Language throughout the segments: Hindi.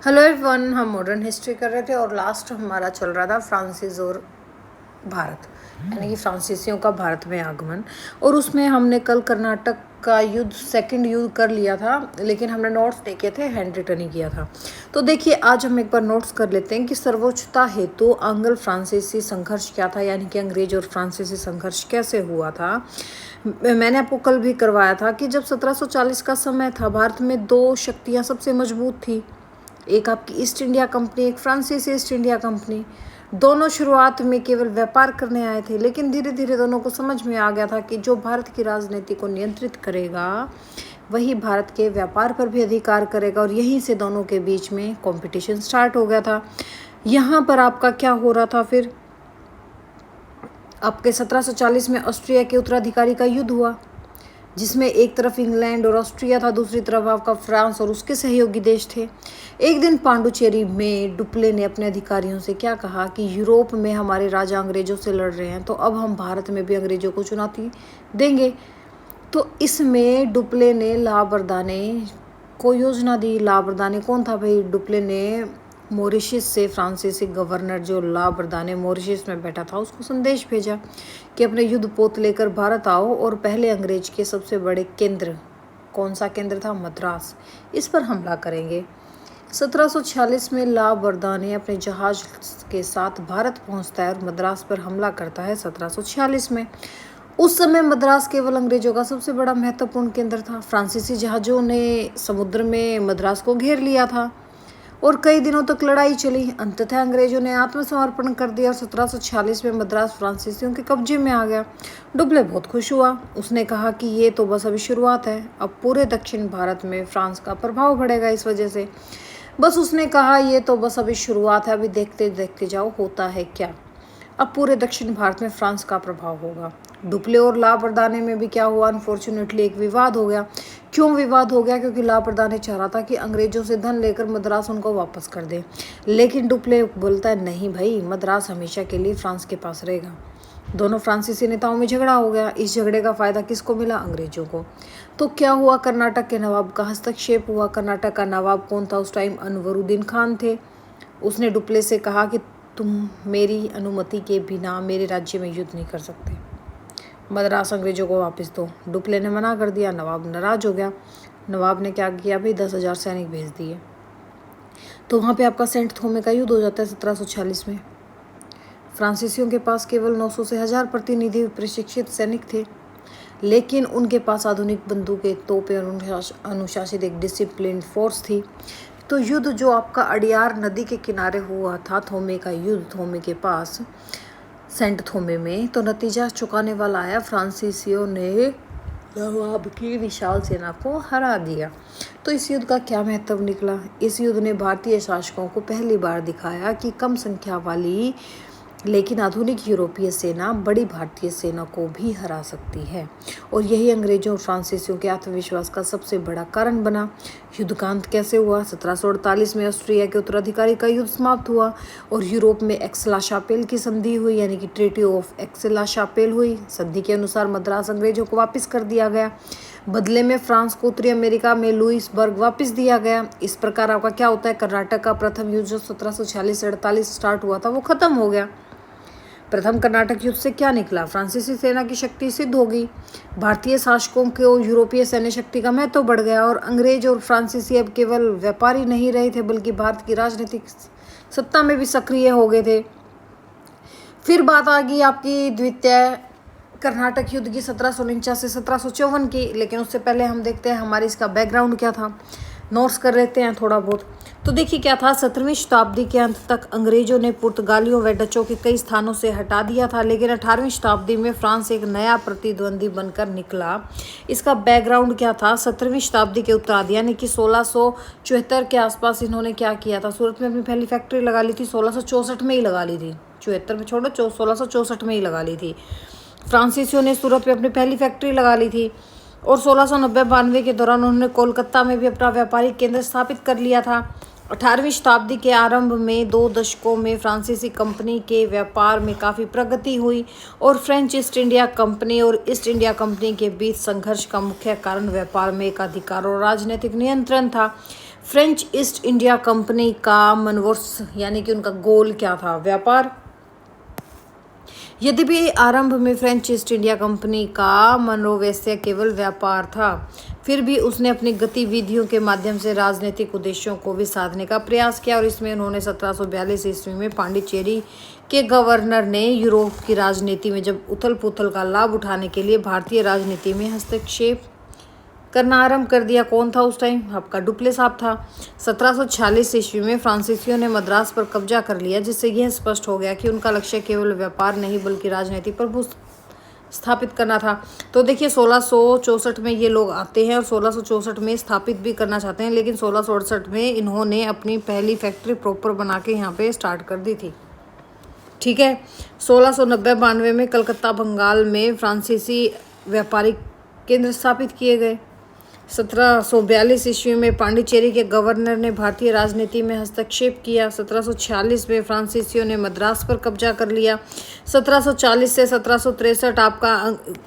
हेलो एवरीवन, हम मॉडर्न हिस्ट्री कर रहे थे और लास्ट हमारा चल रहा था फ्रांसीस और भारत, यानी कि फ्रांसीसियों का भारत में आगमन। और उसमें हमने कल कर्नाटक का युद्ध, सेकंड युद्ध कर लिया था, लेकिन हमने नोट्स नहीं किए थे, हैंड रिटन ही किया था। तो देखिए, आज हम एक बार नोट्स कर लेते हैं कि सर्वोच्चता हेतु आंग्ल फ्रांसीसी संघर्ष क्या था, यानी कि अंग्रेज और फ्रांसीसी संघर्ष कैसे हुआ था। मैंने आपको कल भी करवाया था कि जब 1740 का समय था, भारत में दो शक्तियाँ सबसे मजबूत थी, एक आपकी ईस्ट इंडिया कंपनी, एक फ्रांसीसी ईस्ट इंडिया कंपनी। दोनों शुरुआत में केवल व्यापार करने आए थे, लेकिन धीरे धीरे दोनों को समझ में आ गया था कि जो भारत की राजनीति को नियंत्रित करेगा वही भारत के व्यापार पर भी अधिकार करेगा, और यहीं से दोनों के बीच में कंपटीशन स्टार्ट हो गया था। यहाँ पर आपका क्या हो रहा था, फिर आपके 1740 में ऑस्ट्रिया के उत्तराधिकारी का युद्ध हुआ, जिसमें एक तरफ इंग्लैंड और ऑस्ट्रिया था, दूसरी तरफ आपका फ्रांस और उसके सहयोगी देश थे। एक दिन पांडुचेरी में डुप्ले ने अपने अधिकारियों से क्या कहा कि यूरोप में हमारे राजा अंग्रेजों से लड़ रहे हैं, तो अब हम भारत में भी अंग्रेजों को चुनौती देंगे। तो इसमें डुप्ले ने ला बरदाने को योजना दी। ला बरदाने कौन था भाई? डुप्ले ने मॉरिशस से फ्रांसीसी गवर्नर जो ला बरदाने मॉरिशस में बैठा था, उसको संदेश भेजा कि अपने युद्ध पोत लेकर भारत आओ और पहले अंग्रेज के सबसे बड़े केंद्र, कौन सा केंद्र था? मद्रास, इस पर हमला करेंगे। 1746 में ला बरदाने अपने जहाज के साथ भारत पहुंचता है और मद्रास पर हमला करता है 1746 में। उस समय मद्रास केवल अंग्रेजों का सबसे बड़ा महत्वपूर्ण केंद्र था। फ्रांसीसी जहाज़ों ने समुद्र में मद्रास को घेर लिया था और कई दिनों तक लड़ाई चली। अंततः अंग्रेजों ने आत्मसमर्पण कर दिया और 1746 में मद्रास फ्रांसीसियों के कब्जे में आ गया। डुप्ले बहुत खुश हुआ। उसने कहा कि ये तो बस अभी शुरुआत है, अब पूरे दक्षिण भारत में फ्रांस का प्रभाव बढ़ेगा। इस वजह से बस उसने कहा ये तो बस अभी शुरुआत है, अभी देखते देखते जाओ होता है क्या। अब पूरे दक्षिण भारत में फ्रांस का प्रभाव होगा। डुप्ले और ला बरदाने में भी क्या हुआ, अनफॉर्चुनेटली एक विवाद हो गया। क्यों विवाद हो गया? क्योंकि ला बरदाने चाह रहा था कि अंग्रेजों से धन लेकर मद्रास उनको वापस कर दे, लेकिन डुप्ले बोलता है नहीं भाई, मद्रास हमेशा के लिए फ्रांस के पास रहेगा। दोनों फ्रांसीसी नेताओं में झगड़ा हो गया। इस झगड़े का फायदा किसको मिला? अंग्रेजों को। तो क्या हुआ, कर्नाटक के नवाब का हस्तक्षेप हुआ। कर्नाटक का नवाब कौन था उस टाइम? अनवरुद्दीन खान थे। उसने डुप्ले से कहा कि तुम मेरी अनुमति के बिना मेरे राज्य में युद्ध नहीं कर सकते, मद्रास अंग्रेजों को वापस दो। डुप्ले ने मना कर दिया। नवाब नाराज हो गया। नवाब ने क्या किया भाई, 10,000 सैनिक भेज दिए। तो वहाँ पे आपका सेंट थोमे का युद्ध हो जाता है 1746 में। फ्रांसीसियों के पास केवल 900 से 1000 प्रतिनिधि प्रशिक्षित सैनिक थे, लेकिन उनके पास आधुनिक बंदूकें, तोपें और अनुशासित एक डिसिप्लिन फोर्स थी। तो युद्ध जो आपका अडियार नदी के किनारे हुआ था, थोमे का युद्ध, थोमे के पास सेंट थोमे में, तो नतीजा चुकाने वाला आया। फ्रांसीसियों ने नवाब की विशाल सेना को हरा दिया। तो इस युद्ध का क्या महत्व निकला? इस युद्ध ने भारतीय शासकों को पहली बार दिखाया कि कम संख्या वाली लेकिन आधुनिक यूरोपीय सेना बड़ी भारतीय सेना को भी हरा सकती है, और यही अंग्रेजों और फ्रांसीसियों के आत्मविश्वास का सबसे बड़ा कारण बना। युद्ध का अंत कैसे हुआ? 1748 में ऑस्ट्रिया के उत्तराधिकारी का युद्ध समाप्त हुआ और यूरोप में एक्स-ला-शापेल की संधि हुई, यानी कि ट्रीटी ऑफ एक्स-ला-शापेल हुई। संधि के अनुसार मद्रास अंग्रेजों को वापस कर दिया गया। बदले में फ्रांस को उत्तरी अमेरिका में लुइसबर्ग वापस दिया गया। इस प्रकार आपका क्या होता है, कर्नाटक का प्रथम युद्ध जो 1746 से 48 स्टार्ट हुआ था वो खत्म हो गया। प्रथम कर्नाटक युद्ध से क्या निकला? फ्रांसीसी सेना की शक्ति सिद्ध होगी, भारतीय शासकों को यूरोपीय सैन्य शक्ति का महत्व बढ़ गया, और अंग्रेज और फ्रांसीसी अब केवल व्यापारी नहीं रहे थे बल्कि भारत की राजनीतिक सत्ता में भी सक्रिय हो गए थे। फिर बात आ गई आपकी द्वितीय कर्नाटक युद्ध की 1749 से 1754 की, लेकिन उससे पहले हम देखते हैं हमारी इसका बैकग्राउंड क्या था। नोट्स कर लेते हैं थोड़ा बहुत। तो देखिए क्या था, 17वीं शताब्दी के अंत तक अंग्रेजों ने पुर्तगालियों व डचों के कई स्थानों से हटा दिया था, लेकिन 18वीं शताब्दी में फ्रांस एक नया प्रतिद्वंदी बनकर निकला। इसका बैकग्राउंड क्या था? 17वीं शताब्दी के उत्तरार्ध यानी कि 1674 के आसपास इन्होंने क्या किया था, सूरत में अपनी पहली फैक्ट्री लगा ली थी। 1664 में ही लगा ली थी, 74 में छोड़ो, 1664 में ही लगा ली थी। फ्रांसीसियों ने सूरत में अपनी पहली फैक्ट्री लगा ली थी और 1690-92 के दौरान उन्होंने कोलकाता में भी अपना व्यापारिक केंद्र स्थापित कर लिया था। 18वीं शताब्दी के आरंभ में 2 दशकों में फ्रांसीसी कंपनी के व्यापार में काफ़ी प्रगति हुई और फ्रेंच ईस्ट इंडिया कंपनी और ईस्ट इंडिया कंपनी के बीच संघर्ष का मुख्य कारण व्यापार में एकाधिकार और राजनीतिक नियंत्रण था। फ्रेंच ईस्ट इंडिया कंपनी का मनोवर्स यानी कि उनका गोल क्या था? व्यापार। यद्यपि आरंभ में फ्रेंच ईस्ट इंडिया कंपनी का मनोवैश्य केवल व्यापार था, फिर भी उसने अपनी गतिविधियों के माध्यम से राजनीतिक उद्देश्यों को भी साधने का प्रयास किया और इसमें उन्होंने 1742 ईस्वी में पांडिचेरी के गवर्नर ने यूरोप की राजनीति में जब उथल पुथल का लाभ उठाने के लिए भारतीय राजनीति में हस्तक्षेप करना आरंभ कर दिया। कौन था उस टाइम? आपका डुप्ले साहब था। 1746 ईस्वी में फ्रांसीसियों ने मद्रास पर कब्जा कर लिया, जिससे यह स्पष्ट हो गया कि उनका लक्ष्य केवल व्यापार नहीं बल्कि राजनीति पर स्थापित करना था। तो देखिए 1664 में ये लोग आते हैं और 1664 में स्थापित भी करना चाहते हैं, लेकिन 1668 में इन्होंने अपनी पहली फैक्ट्री प्रॉपर बना के यहाँ पे स्टार्ट कर दी थी। ठीक है। 1690-92 में कलकत्ता बंगाल में फ्रांसीसी व्यापारिक केंद्र स्थापित किए गए। 1742 ईस्वी में पांडिचेरी के गवर्नर ने भारतीय राजनीति में हस्तक्षेप किया। 1746 में फ्रांसीसियों ने मद्रास पर कब्जा कर लिया। 1740 से 1763 आपका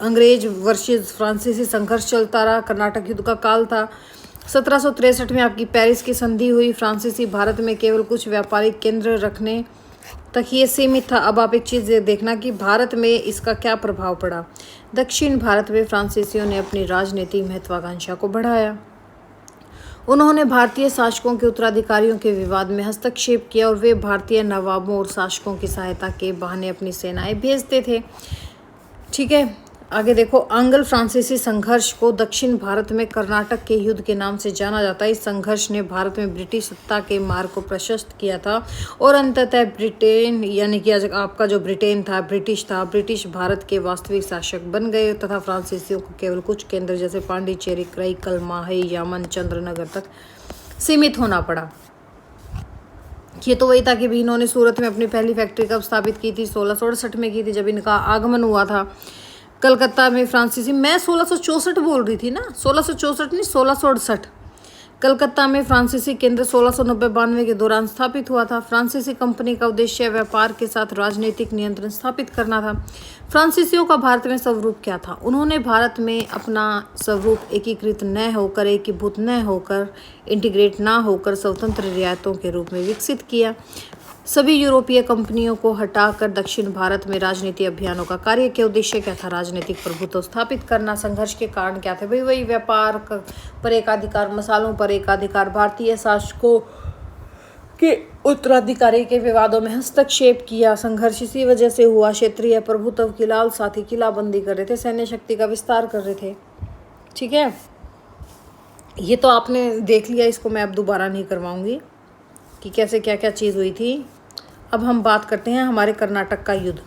अंग्रेज वर्सेस फ्रांसीसी संघर्ष चलता रहा। कर्नाटक युद्ध का काल था। 1763 में आपकी पेरिस की संधि हुई। फ्रांसीसी भारत में केवल कुछ व्यापारिक केंद्र रखने तक ये सीमित था। अब आप एक चीज़ देखना कि भारत में इसका क्या प्रभाव पड़ा। दक्षिण भारत में फ्रांसीसियों ने अपनी राजनीतिक महत्वाकांक्षा को बढ़ाया। उन्होंने भारतीय शासकों के उत्तराधिकारियों के विवाद में हस्तक्षेप किया और वे भारतीय नवाबों और शासकों की सहायता के बहाने अपनी सेनाएं भेजते थे। ठीक है। आगे देखो, आंग्ल फ्रांसीसी संघर्ष को दक्षिण भारत में कर्नाटक के युद्ध के नाम से जाना जाता है। इस संघर्ष ने भारत में ब्रिटिश सत्ता के मार्ग को प्रशस्त किया था और अंततः ब्रिटेन यानी कि आपका जो ब्रिटेन था, ब्रिटिश भारत के वास्तविक शासक बन गए तथा फ्रांसीसियों को केवल कुछ केंद्र जैसे पांडिचेरी, कराईकल, माहे, यामन, चंद्रनगर तक सीमित होना पड़ा। ये तो वही था कि भी इन्होंने सूरत में अपनी पहली फैक्ट्री कब स्थापित की थी? 1668 में की थी, जब इनका आगमन हुआ था। कलकत्ता में फ्रांसीसी, मैं 1664 बोल रही थी ना, 1664 नहीं 1668। कलकत्ता में फ्रांसीसी केंद्र 1690-92 के दौरान स्थापित हुआ था। फ्रांसीसी कंपनी का उद्देश्य व्यापार के साथ राजनीतिक नियंत्रण स्थापित करना था। फ्रांसीसियों का भारत में स्वरूप क्या था? उन्होंने भारत में अपना स्वरूप एकीकृत न होकर, एकीभूत न होकर, इंटीग्रेट ना होकर स्वतंत्र रियायतों के रूप में विकसित किया। सभी यूरोपीय कंपनियों को हटाकर दक्षिण भारत में राजनीति अभियानों का कार्य के उद्देश्य क्या था? राजनीतिक प्रभुत्व स्थापित करना। संघर्ष के कारण क्या थे? वही व्यापार पर एकाधिकार, मसालों पर एकाधिकार, भारतीय शासकों के उत्तराधिकारी के विवादों में हस्तक्षेप किया। संघर्ष इसी वजह से हुआ। क्षेत्रीय प्रभुत्व की लाल साथी किलाबंदी कर रहे थे, सैन्य शक्ति का विस्तार कर रहे थे। ठीक है, ये तो आपने देख लिया, इसको मैं अब दोबारा नहीं करवाऊंगी कि कैसे क्या क्या चीज़ हुई थी। अब हम बात करते हैं हमारे कर्नाटक का युद्ध।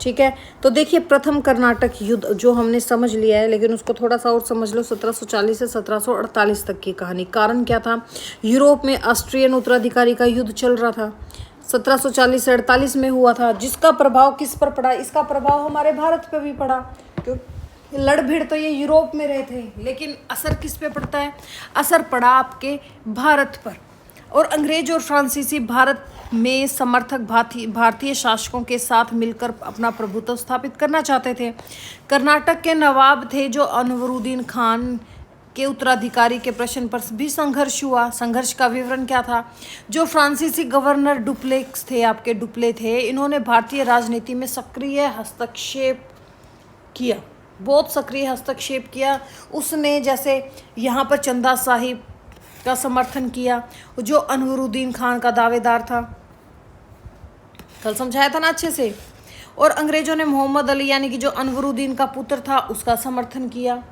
ठीक है, तो देखिए प्रथम कर्नाटक युद्ध जो हमने समझ लिया है, लेकिन उसको थोड़ा सा और समझ लो। 1740 से 1748 तक की कहानी। कारण क्या था? यूरोप में ऑस्ट्रियन उत्तराधिकारी का युद्ध चल रहा था। 1740 से 48 में हुआ था, जिसका प्रभाव किस पर पड़ा? इसका प्रभाव हमारे भारत पर भी पड़ा। क्योंकि लड़ भिड़ तो ये यूरोप में रहे थे, लेकिन असर किस पे पड़ता है? असर पड़ा आपके भारत पर। और अंग्रेज और फ्रांसीसी भारत में समर्थक भारतीय शासकों के साथ मिलकर अपना प्रभुत्व स्थापित करना चाहते थे। कर्नाटक के नवाब थे जो अनवरुद्दीन खान के उत्तराधिकारी के प्रश्न पर भी संघर्ष हुआ। संघर्ष का विवरण क्या था? जो फ्रांसीसी गवर्नर डुप्लेक्स थे, आपके डुप्ले थे, इन्होंने भारतीय राजनीति में सक्रिय हस्तक्षेप किया, बहुत सक्रिय हस्तक्षेप किया। उसने जैसे यहाँ पर चंदा साहिब का समर्थन किया, जो अनवरुद्दीन खान का दावेदार था। कल समझाया था ना अच्छे से। और अंग्रेजों ने मोहम्मद अली यानी कि जो अनवरुद्दीन का पुत्र था उसका समर्थन किया।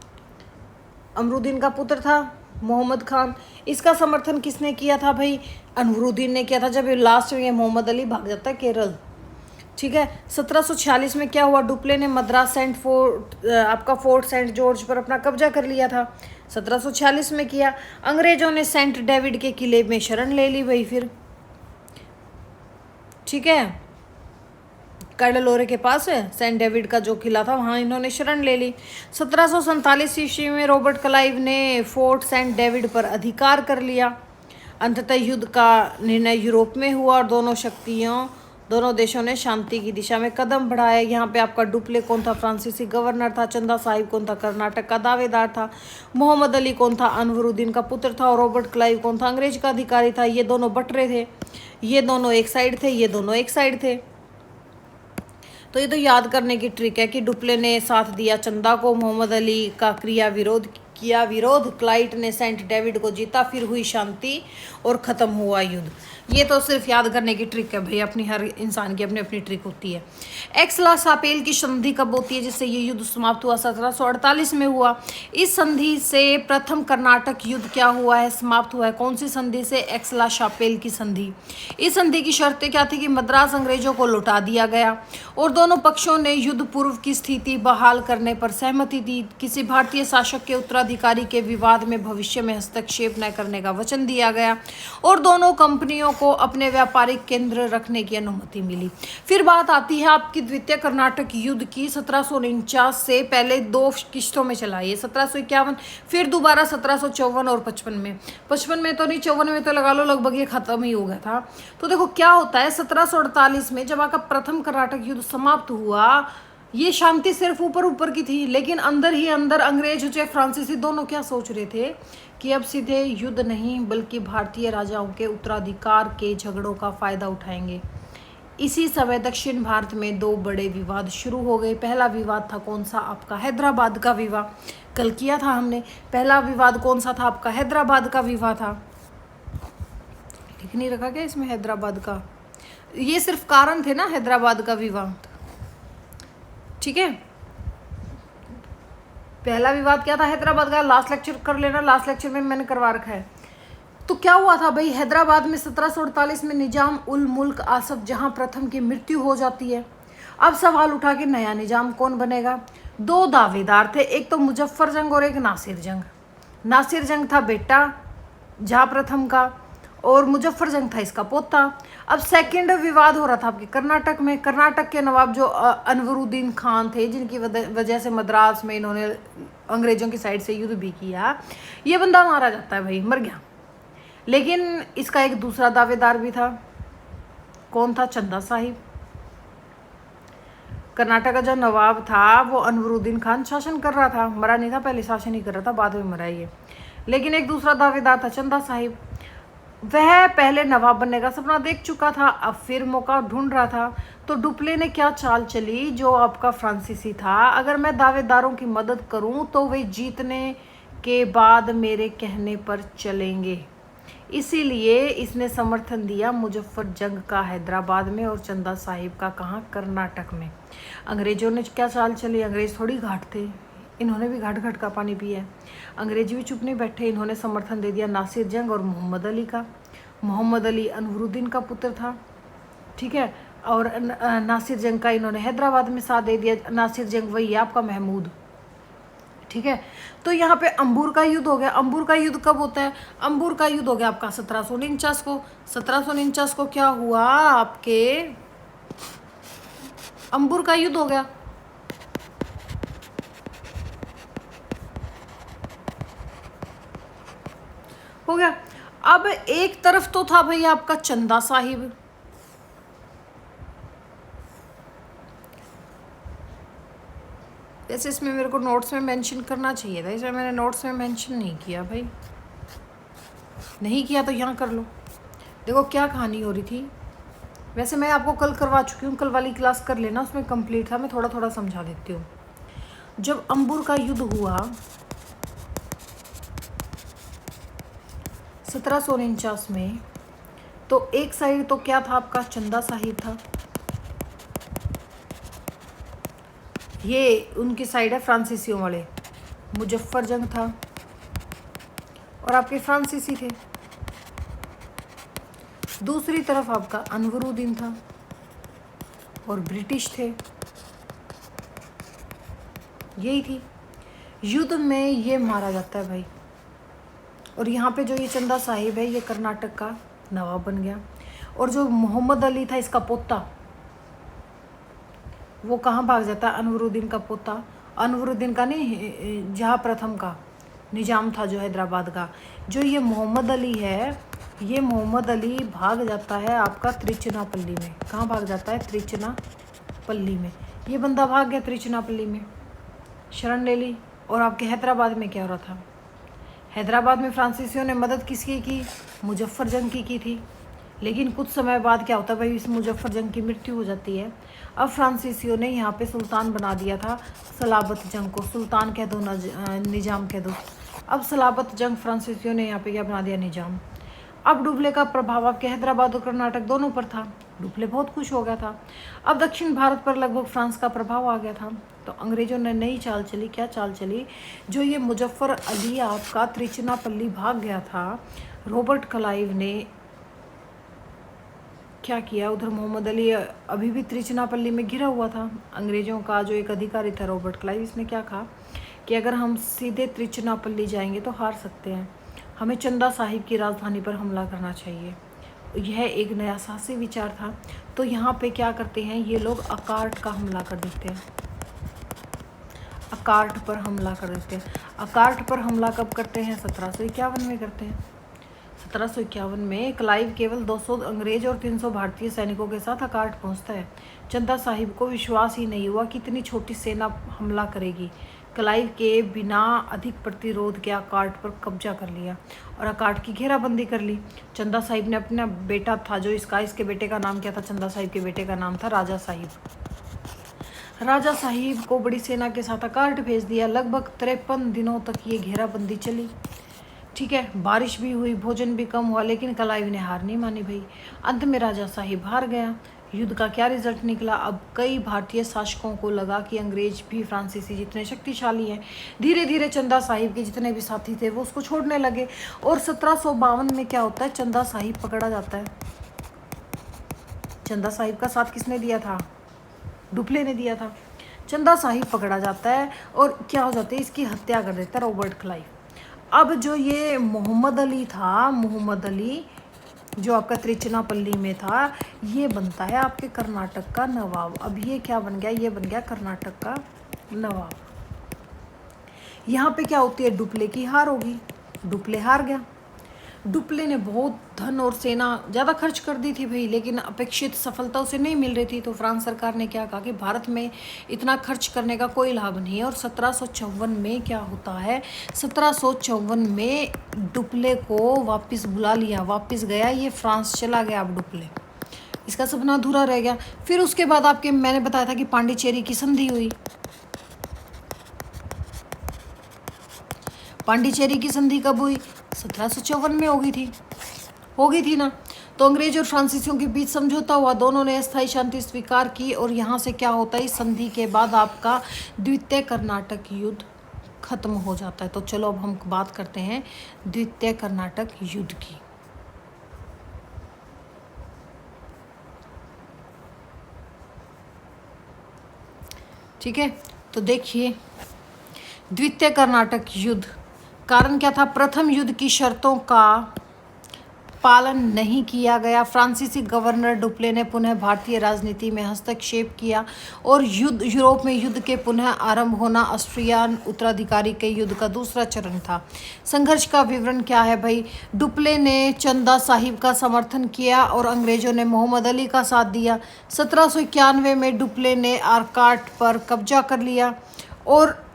अमरुद्दीन का पुत्र था मोहम्मद खान, इसका समर्थन किसने किया था भाई? अनवरुद्दीन ने किया था। जब लास्ट में ये मोहम्मद अली भाग जाता है केरल। ठीक है, 1746 में क्या हुआ? डुप्ले ने मद्रास आपका फोर्ट सेंट जॉर्ज पर अपना कब्जा कर लिया था। 1746 में किया। अंग्रेजों ने सेंट डेविड के किले में शरण ले ली भाई फिर। ठीक है, कैडलोरे के पास है सेंट डेविड का जो किला था, वहाँ इन्होंने शरण ले ली। 1747 ईस्वी में रॉबर्ट क्लाइव ने फोर्ट सेंट डेविड पर अधिकार कर लिया। अंततः युद्ध का निर्णय यूरोप में हुआ और दोनों शक्तियों दोनों देशों ने शांति की दिशा में कदम बढ़ाए। यहाँ पे आपका डुप्ले कौन था? फ्रांसीसी गवर्नर था। चंदा साहिब कौन था? कर्नाटक का दावेदार था। मोहम्मद अली कौन था? अनवरुद्दीन का पुत्र था। और रॉबर्ट क्लाइव कौन था? अंग्रेज का अधिकारी था। ये दोनों बटरे थे, ये दोनों एक साइड थे, ये दोनों एक साइड थे। तो ये तो याद करने की ट्रिक है कि डुप्ले ने साथ दिया चंदा को, मोहम्मद अली का किया विरोध, क्लाइट ने सेंट डेविड को जीता, फिर हुई शांति और ख़त्म हुआ युद्ध। ये तो सिर्फ याद करने की ट्रिक है भाई, अपनी हर इंसान की अपनी अपनी ट्रिक होती है। एक्सला सापेल की संधि कब होती है जिससे ये युद्ध समाप्त हुआ? 1748 में हुआ। इस संधि से प्रथम कर्नाटक युद्ध क्या हुआ है? समाप्त हुआ है। कौन सी संधि से? एक्सला शापेल की संधि। इस संधि की शर्तें क्या थी? कि मद्रास अंग्रेजों को लौटा दिया गया और दोनों पक्षों ने युद्ध पूर्व की स्थिति बहाल करने पर सहमति दी। किसी भारतीय शासक के उत्तराधिकारी के विवाद में भविष्य में हस्तक्षेप न करने का वचन दिया गया और दोनों कंपनियों को अपने व्यापारिक केंद्र रखने की अनुमति मिली। फिर बात आती है आपकी द्वितीय कर्नाटक युद्ध की। 1749 से पहले 2 किश्तों में चला ये, 1751, फिर दोबारा 1754 और 55 में। 55 में तो नहीं, 54 में तो लगा लो, लगभग ये खत्म ही हो गया था। तो देखो क्या होता है, 1748 में जब आपका प्रथम कर्नाटक युद्ध समाप्त हुआ, ये शांति सिर्फ ऊपर ऊपर की थी, लेकिन अंदर ही अंदर अंग्रेज हो चाहे फ्रांसीसी दोनों क्या सोच रहे थे कि अब सीधे युद्ध नहीं बल्कि भारतीय राजाओं के उत्तराधिकार के झगड़ों का फायदा उठाएंगे। इसी समय दक्षिण भारत में 2 बड़े विवाद शुरू हो गए। पहला विवाद था कौन सा? आपका हैदराबाद का विवाद, कल किया था हमने। पहला विवाद कौन सा था? आपका हैदराबाद का विवाद था। लिख नहीं रखा क्या इसमें हैदराबाद का? ये सिर्फ कारण थे ना हैदराबाद का विवाद, ठीक है। पहला विवाद क्या था? हैदराबाद का। लास्ट लेक्चर कर लेना, लास्ट लेक्चर में मैंने करवा रखा है। तो क्या हुआ था भाई, हैदराबाद में 1748 में निजाम उल मुल्क आसफ जहां प्रथम की मृत्यु हो जाती है। अब सवाल उठा कि नया निजाम कौन बनेगा? 2 दावेदार थे, एक तो मुजफ्फर जंग और एक नासिर जंग। नासिर जंग था बेटा जहां प्रथम का और मुजफ्फर जंग था इसका पोता। अब सेकंड विवाद हो रहा था आपके कर्नाटक में। कर्नाटक के नवाब जो अनवरुद्दीन खान थे, जिनकी वजह से मद्रास में इन्होंने अंग्रेजों की साइड से युद्ध भी किया, ये बंदा मारा जाता है भाई, मर गया। लेकिन इसका एक दूसरा दावेदार भी था, कौन था? चंदा साहिब। कर्नाटक का जो नवाब था वो अनवरुद्दीन खान शासन कर रहा था, मरा नहीं था, पहले शासन ही कर रहा था, बाद में मरा ये। लेकिन एक दूसरा दावेदार था चंदा साहिब, वह पहले नवाब बनने का सपना देख चुका था, अब फिर मौका ढूंढ रहा था। तो डुप्ले ने क्या चाल चली, जो आपका फ्रांसीसी था, अगर मैं दावेदारों की मदद करूं तो वे जीतने के बाद मेरे कहने पर चलेंगे। इसीलिए इसने समर्थन दिया मुजफ्फर जंग का हैदराबाद में और चंदा साहिब का कहाँ? कर्नाटक में। अंग्रेजों ने क्या चाल चली? अंग्रेज थोड़ी घाट थे, इन्होंने भी घाट घाट का पानी पिया है। अंग्रेजी भी चुप नहीं बैठे, इन्होंने समर्थन दे दिया नासिर जंग और मोहम्मद अली का। मोहम्मद अली अनवरुद्दीन का पुत्र था, ठीक है, और नासिर जंग का इन्होंने हैदराबाद में साथ दे दिया। नासिर जंग वही है आपका महमूद, ठीक है। तो यहाँ पे अंबूर का युद्ध हो गया। अंबूर का युद्ध कब होता है? अंबूर का युद्ध हो गया आपका 1749 को। 1749 को क्या हुआ आपके? अंबूर का युद्ध हो गया। हो गया। अब एक तरफ तो था भाई आपका चंदा साहिब, वैसे इसमें मेरे को नोट्स में मेंशन करना चाहिए था, इसमें मैंने नोट्स में मेंशन नहीं किया भाई, नहीं किया तो यहाँ कर लो। देखो क्या कहानी हो रही थी, वैसे मैं आपको कल करवा चुकी हूँ, कल वाली क्लास कर लेना, उसमें कंप्लीट था, मैं थोड़ा थोड़ा समझा देती हूँ। जब अंबूर का युद्ध हुआ 1749 में, तो एक साइड तो क्या था आपका? चंदा साहिब था, ये उनकी साइड है फ्रांसीसियों वाले। मुजफ्फर जंग था और आपके फ्रांसीसी थे। दूसरी तरफ आपका अनवरुद्दीन था और ब्रिटिश थे। यही थी युद्ध में, ये मारा जाता है भाई। और यहाँ पे जो ये चंदा साहिब है, ये कर्नाटक का नवाब बन गया। और जो मोहम्मद अली था इसका पोता, वो कहाँ भाग जाता है? अनवरुद्दीन का पोता, अनवरुद्दीन का नहीं, जहाँ प्रथम का निजाम था जो हैदराबाद का, जो ये मोहम्मद अली है, ये मोहम्मद अली भाग जाता है आपका त्रिचनापल्ली में। कहाँ भाग जाता है? त्रिचनापल्ली में। ये बंदा भाग गया त्रिचनापल्ली में, शरण ले ली। और आपके हैदराबाद में क्या हो रहा था? हैदराबाद में फ्रांसीसियों ने मदद किसकी की? मुजफ्फर जंग की थी। लेकिन कुछ समय बाद क्या होता है भाई, इस मुजफ्फर जंग की मृत्यु हो जाती है। अब फ्रांसीसियों ने यहाँ पे सुल्तान बना दिया था सलाबत जंग को। सुल्तान कह दो, निजाम कह दो। अब सलाबत जंग फ्रांसीसियों ने यहाँ पे क्या बना दिया? निजाम। अब डुप्ले का प्रभाव आपके हैदराबाद और कर्नाटक दोनों पर था। डुप्ले बहुत खुश हो गया था। अब दक्षिण भारत पर लगभग फ्रांस का प्रभाव आ गया था। तो अंग्रेजों ने नई चाल चली। क्या चाल चली? जो ये मुजफ्फर अली आपका त्रिचनापल्ली भाग गया था, रॉबर्ट क्लाइव ने क्या किया? उधर मोहम्मद अली अभी भी त्रिचनापल्ली में घिरा हुआ था। अंग्रेजों का जो एक अधिकारी था रॉबर्ट क्लाइव, इसने क्या कहा कि अगर हम सीधे त्रिचनापल्ली जाएंगे तो हार सकते हैं, हमें चंदा साहिब की राजधानी पर हमला करना चाहिए। यह एक नया साहसी विचार था। तो यहाँ पे क्या करते हैं ये लोग? अकार्ट का हमला कर देते हैं। अकार्ट पर हमला कर देते हैं। अकार्ट पर हमला कब करते हैं? 1751 में करते हैं। 1751 में क्लाइव केवल 200 अंग्रेज और 300 भारतीय सैनिकों के साथ अकार्ट पहुंचता है। चंदा साहिब को विश्वास ही नहीं हुआ कि इतनी छोटी सेना हमला करेगी। क्लाइव के बिना अधिक प्रतिरोध के अकार्ट पर कब्जा कर लिया और अकार्ट की घेराबंदी कर ली। चंदा साहिब ने अपना बेटा था जो इसके बेटे का नाम क्या था? चंदा साहिब के बेटे का नाम था राजा साहिब। राजा साहिब को बड़ी सेना के साथ अकार्ट भेज दिया। लगभग 53 दिनों तक ये घेराबंदी चली। ठीक है, बारिश भी हुई, भोजन भी कम हुआ, लेकिन क्लाइव ने हार नहीं मानी भाई। अंत में राजा साहिब हार गया। युद्ध का क्या रिजल्ट निकला? अब कई भारतीय शासकों को लगा कि अंग्रेज भी फ्रांसीसी जितने शक्तिशाली हैं। धीरे धीरे चंदा साहिब के जितने भी साथी थे वो उसको छोड़ने लगे। और 1752 में क्या होता है? चंदा साहिब पकड़ा जाता है। चंदा साहिब का साथ किसने दिया था? डुप्ले ने दिया था। चंदा साहिब पकड़ा जाता है और क्या हो जाता है? इसकी हत्या कर देता है रॉबर्ट क्लाइव। अब जो ये मोहम्मद अली था, मोहम्मद अली जो आपका त्रिचनापल्ली में था, ये बनता है आपके कर्नाटक का नवाब। अब ये क्या बन गया? ये बन गया कर्नाटक का नवाब। यहाँ पे क्या होती है? डुप्ले की हार होगी। डुप्ले हार गया। डुप्ले ने बहुत धन और सेना ज़्यादा खर्च कर दी थी भाई, लेकिन अपेक्षित सफलता उसे नहीं मिल रही थी। तो फ्रांस सरकार ने क्या कहा कि भारत में इतना खर्च करने का कोई लाभ नहीं है। और 1754 में क्या होता है? 1754 में डुप्ले को वापस बुला लिया। वापस गया, ये फ्रांस चला गया। अब डुप्ले, इसका सपना अधूरा रह गया। फिर उसके बाद आपके मैंने बताया था कि पांडिचेरी की संधि हुई। पांडिचेरी की संधि कब हुई? 1754 में होगी थी ना। तो अंग्रेज और फ्रांसीसियों के बीच समझौता हुआ, दोनों ने अस्थायी शांति स्वीकार की। और यहाँ से क्या होता है? इस संधि के बाद आपका द्वितीय कर्नाटक युद्ध खत्म हो जाता है। तो चलो अब हम बात करते हैं द्वितीय कर्नाटक युद्ध की। ठीक है, तो देखिए द्वितीय कर्नाटक युद्ध, कारण क्या था? प्रथम युद्ध की शर्तों का पालन नहीं किया गया। फ्रांसीसी गवर्नर डुप्ले ने पुनः भारतीय राजनीति में हस्तक्षेप किया और यूरोप में युद्ध के पुनः आरंभ होना ऑस्ट्रियन उत्तराधिकारी के युद्ध का दूसरा चरण था। संघर्ष का विवरण क्या है भाई? डुप्ले ने चंदा साहिब का समर्थन किया और अंग्रेजों ने मोहम्मद अली का साथ दिया। 1791 में डुप्ले ने आरकाट पर कब्जा कर लिया और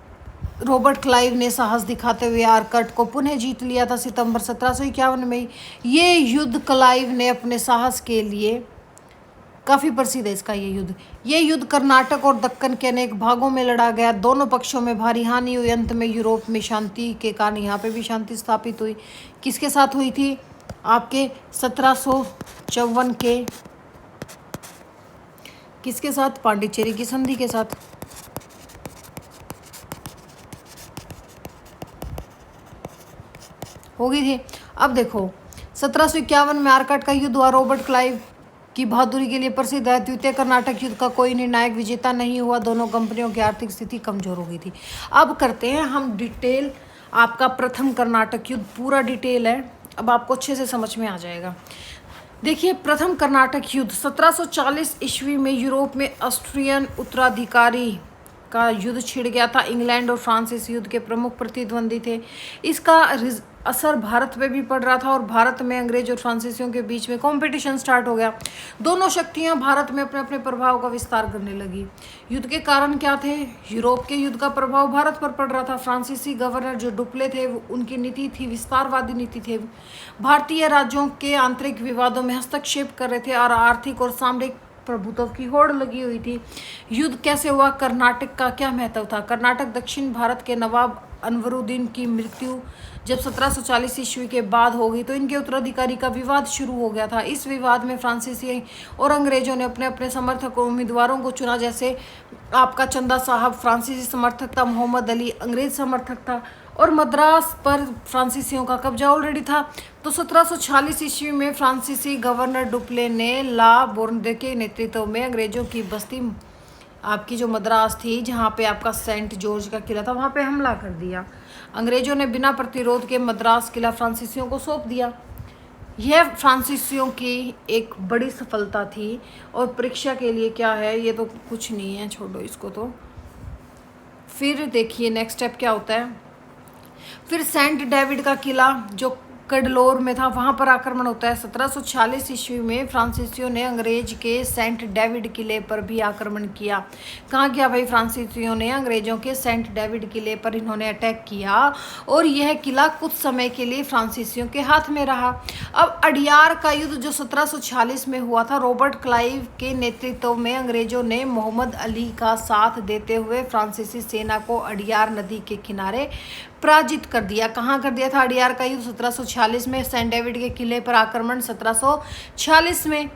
रॉबर्ट क्लाइव ने साहस दिखाते हुए आरकाट को पुनः जीत लिया था सितंबर 1751 में। ये युद्ध क्लाइव ने अपने साहस के लिए, काफ़ी प्रसिद्ध है इसका ये युद्ध कर्नाटक और दक्कन के अनेक भागों में लड़ा गया। दोनों पक्षों में भारी हानि हुई। अंत में यूरोप में शांति के कारण यहाँ पे भी शांति स्थापित हुई। किसके साथ हुई थी? आपके 1754 के किसके साथ? पांडिचेरी की संधि के साथ। हो गई थी। अब देखो 1751 में आरकाट का युद्ध हुआ। रॉबर्ट क्लाइव की बहादुरी के लिए प्रसिद्ध है। द्वितीय कर्नाटक युद्ध का कोई निर्णायक विजेता नहीं हुआ। दोनों कंपनियों की आर्थिक स्थिति कमजोर हो गई थी। अब करते हैं हम डिटेल, आपका प्रथम कर्नाटक युद्ध पूरा डिटेल है, अब आपको अच्छे से समझ में आ जाएगा। देखिए प्रथम कर्नाटक युद्ध 1740 ईस्वी में यूरोप में ऑस्ट्रियन उत्तराधिकारी का युद्ध छिड़ गया था। इंग्लैंड और फ्रांस इस युद्ध के प्रमुख प्रतिद्वंदी थे। इसका असर भारत पे भी पड़ रहा था और भारत में अंग्रेज और फ्रांसीसियों के बीच में कंपटीशन स्टार्ट हो गया। दोनों शक्तियां भारत में अपने अपने प्रभाव का विस्तार करने लगी। युद्ध के कारण क्या थे? यूरोप के युद्ध का प्रभाव भारत पर पड़ रहा था। फ्रांसीसी गवर्नर जो डुप्ले थे, उनकी नीति थी विस्तारवादी नीति थे। भारतीय राज्यों के आंतरिक विवादों में हस्तक्षेप कर रहे थे और आर्थिक और सामरिक प्रभुत्व की होड़ लगी हुई थी। युद्ध कैसे हुआ? कर्नाटक का क्या महत्व था? कर्नाटक दक्षिण भारत के नवाब अनवरुद्दीन की मृत्यु जब 1740 ईस्वी के बाद हो गई तो इनके उत्तराधिकारी का विवाद शुरू हो गया था। इस विवाद में फ्रांसीसी और अंग्रेजों ने अपने अपने समर्थक और उम्मीदवारों को चुना। जैसे आपका चंदा साहब फ्रांसीसी समर्थक था, मोहम्मद अली अंग्रेज समर्थक था और मद्रास पर फ्रांसीसियों का कब्जा ऑलरेडी था। तो 1746 ईस्वी में फ्रांसीसी गवर्नर डुप्ले ने ला बोर्डे के नेतृत्व में अंग्रेजों की बस्ती आपकी जो मद्रास थी, जहाँ पे आपका सेंट जॉर्ज का किला था, वहाँ पे हमला कर दिया। अंग्रेजों ने बिना प्रतिरोध के मद्रास किला फ्रांसीसियों को सौंप दिया। यह फ्रांसीसियों की एक बड़ी सफलता थी। और परीक्षा के लिए क्या है, ये तो कुछ नहीं है, छोड़ो इसको। तो फिर देखिए नेक्स्ट स्टेप क्या होता है। फिर सेंट डेविड का किला जो कडलोर में था, वहाँ पर आक्रमण होता है। 1746 ईस्वी में फ्रांसीसियों ने अंग्रेज के सेंट डेविड किले पर भी आक्रमण किया। कहाँ किया भाई? फ्रांसीसियों ने अंग्रेजों के सेंट डेविड किले पर इन्होंने अटैक किया और यह किला कुछ समय के लिए फ्रांसीसियों के हाथ में रहा। अब अडियार का युद्ध जो 1746 में हुआ था, रॉबर्ट क्लाइव के नेतृत्व में अंग्रेजों ने मोहम्मद अली का साथ देते हुए फ्रांसीसी सेना को अडियार नदी के किनारे पराजित कर दिया। कहाँ कर दिया था अडियार का युद्ध? 1746 में। सेंट डेविड के किले पर आक्रमण 1746 में,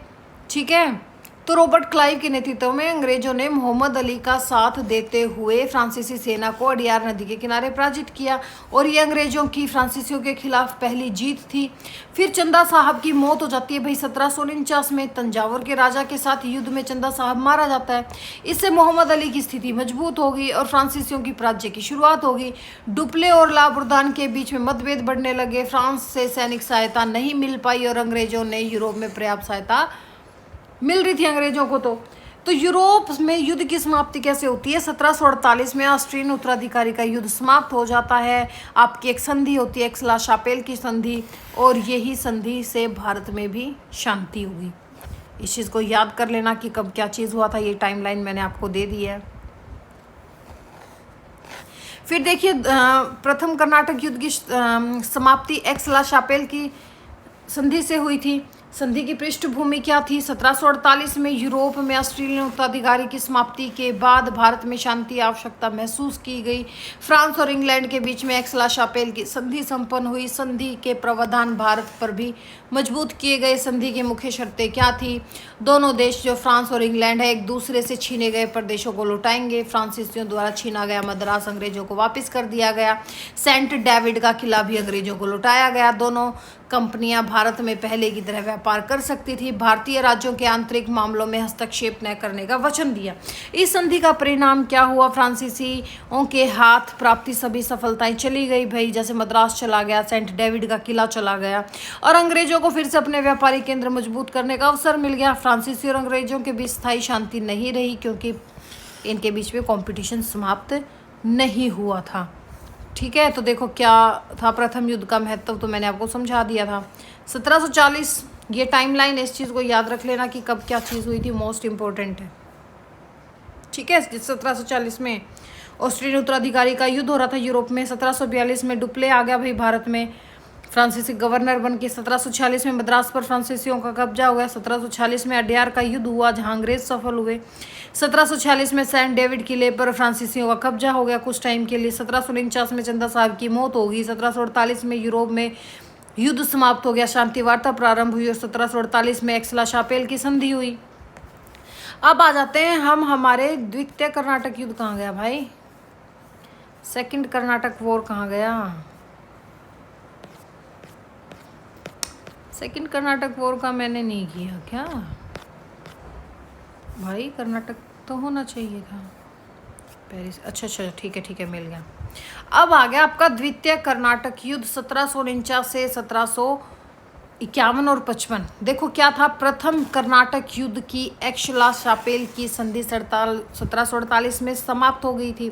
ठीक है। तो रॉबर्ट क्लाइव के नेतृत्व में अंग्रेजों ने मोहम्मद अली का साथ देते हुए फ्रांसीसी सेना को अडियार नदी के किनारे पराजित किया और ये अंग्रेजों की फ्रांसीसियों के खिलाफ पहली जीत थी। फिर चंदा साहब की मौत हो जाती है भाई 1749 में। तंजावुर के राजा के साथ युद्ध में चंदा साहब मारा जाता है। इससे मोहम्मद अली की स्थिति मजबूत होगी और फ्रांसीसियों की पराजय की शुरुआत होगी। डुप्ले और ला बुरदान के बीच में मतभेद बढ़ने लगे। फ्रांस से सैनिक सहायता नहीं मिल पाई और अंग्रेजों ने यूरोप में पर्याप्त सहायता मिल रही थी अंग्रेजों को। तो यूरोप में युद्ध की समाप्ति कैसे होती है? 1748 में ऑस्ट्रियन उत्तराधिकारी का युद्ध समाप्त हो जाता है। आपकी एक संधि होती है, एक्स-ला-शापेल की संधि, और यही संधि से भारत में भी शांति होगी। इस चीज़ को याद कर लेना कि कब क्या चीज़ हुआ था। ये टाइमलाइन मैंने आपको दे दी है। फिर देखिए प्रथम कर्नाटक युद्ध की समाप्ति एक्स-ला-शापेल की संधि से हुई थी। संधि की पृष्ठभूमि क्या थी? 1748 में यूरोप में ऑस्ट्रेलियन उत्तराधिकारी की समाप्ति के बाद भारत में शांति आवश्यकता महसूस की गई। फ्रांस और इंग्लैंड के बीच में एक्स-ला-शापेल की संधि संपन्न हुई। संधि के प्रावधान भारत पर भी मजबूत किए गए। संधि की मुख्य शर्तें क्या थी? दोनों देश जो फ्रांस और इंग्लैंड है, एक दूसरे से छीने गए प्रदेशों को लौटाएंगे। फ्रांसीसियों द्वारा छीना गया मद्रास अंग्रेजों को वापस कर दिया गया। सेंट डेविड का किला भी अंग्रेजों को लौटाया गया। दोनों कंपनियां भारत में पहले की तरह व्यापार कर सकती थी। भारतीय राज्यों के आंतरिक मामलों में हस्तक्षेप न करने का वचन दिया। इस संधि का परिणाम क्या हुआ? फ्रांसीसियों के हाथ प्राप्ति सभी सफलताएं चली गई भाई, जैसे मद्रास चला गया, सेंट डेविड का किला चला गया और अंग्रेजों को फिर से अपने व्यापारिक केंद्र मजबूत करने का अवसर मिल गया। फ्रांसीसी और अंग्रेजों के बीच स्थायी शांति नहीं रही क्योंकि इनके बीच में कॉम्पिटिशन समाप्त नहीं हुआ था। ठीक है, तो देखो क्या था प्रथम युद्ध का महत्व, तो मैंने आपको समझा दिया था। 1740 ये टाइमलाइन, इस चीज़ को याद रख लेना कि कब क्या चीज़ हुई थी, मोस्ट इम्पोर्टेंट है। ठीक है, 1740 में ऑस्ट्रियन उत्तराधिकारी का युद्ध हो रहा था यूरोप में। 1742 में डुप्ले आ गया भाई भारत में फ्रांसीसी गवर्नर बन के। 1746 में मद्रास पर फ्रांसीसियों का कब्जा हुआ। 1746 में अडियार का युद्ध हुआ जहां अंग्रेज सफल हुए। 1746 में सेंट डेविड किले पर फ्रांसीसियों का कब्जा हो गया कुछ टाइम के लिए। 1749 में चंदा साहब की मौत होगी। 1748 में यूरोप में युद्ध समाप्त हो गया, शांति वार्ता प्रारंभ हुई और 1748 में एक्स-ला-शापेल की संधि हुई। अब आ जाते हैं हम हमारे द्वितीय कर्नाटक युद्ध कहाँ गया भाई? सेकंड कर्नाटक वॉर कहाँ गया? सेकंड कर्नाटक वॉर का मैंने नहीं किया क्या भाई? कर्नाटक तो होना चाहिए था पेरिस। अच्छा ठीक है मिल गया। अब आ गया आपका द्वितीय कर्नाटक युद्ध 1749 से 1752 51 और 55 देखो क्या था। प्रथम कर्नाटक युद्ध की एक्शला शापेल की संधि 1748 में समाप्त हो गई थी।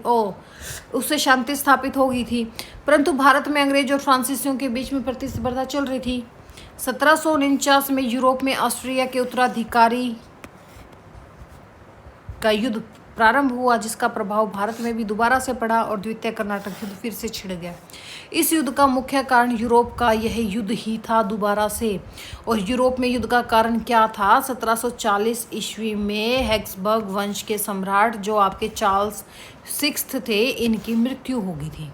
उससे शांति स्थापित हो गई थी, परंतु भारत में अंग्रेज और फ्रांसीसियों के बीच में प्रतिस्पर्धा चल रही थी। 1749 में यूरोप में ऑस्ट्रिया के उत्तराधिकारी का युद्ध प्रारंभ हुआ, जिसका प्रभाव भारत में भी दोबारा से पड़ा और द्वितीय कर्नाटक युद्ध फिर से छिड़ गया। इस युद्ध का मुख्य कारण यूरोप का यह युद्ध ही था दोबारा से। और यूरोप में युद्ध का कारण क्या था? 1740 ईस्वी में हैब्सबर्ग वंश के सम्राट जो आपके चार्ल्स सिक्स्थ थे, इनकी मृत्यु हो गई थी।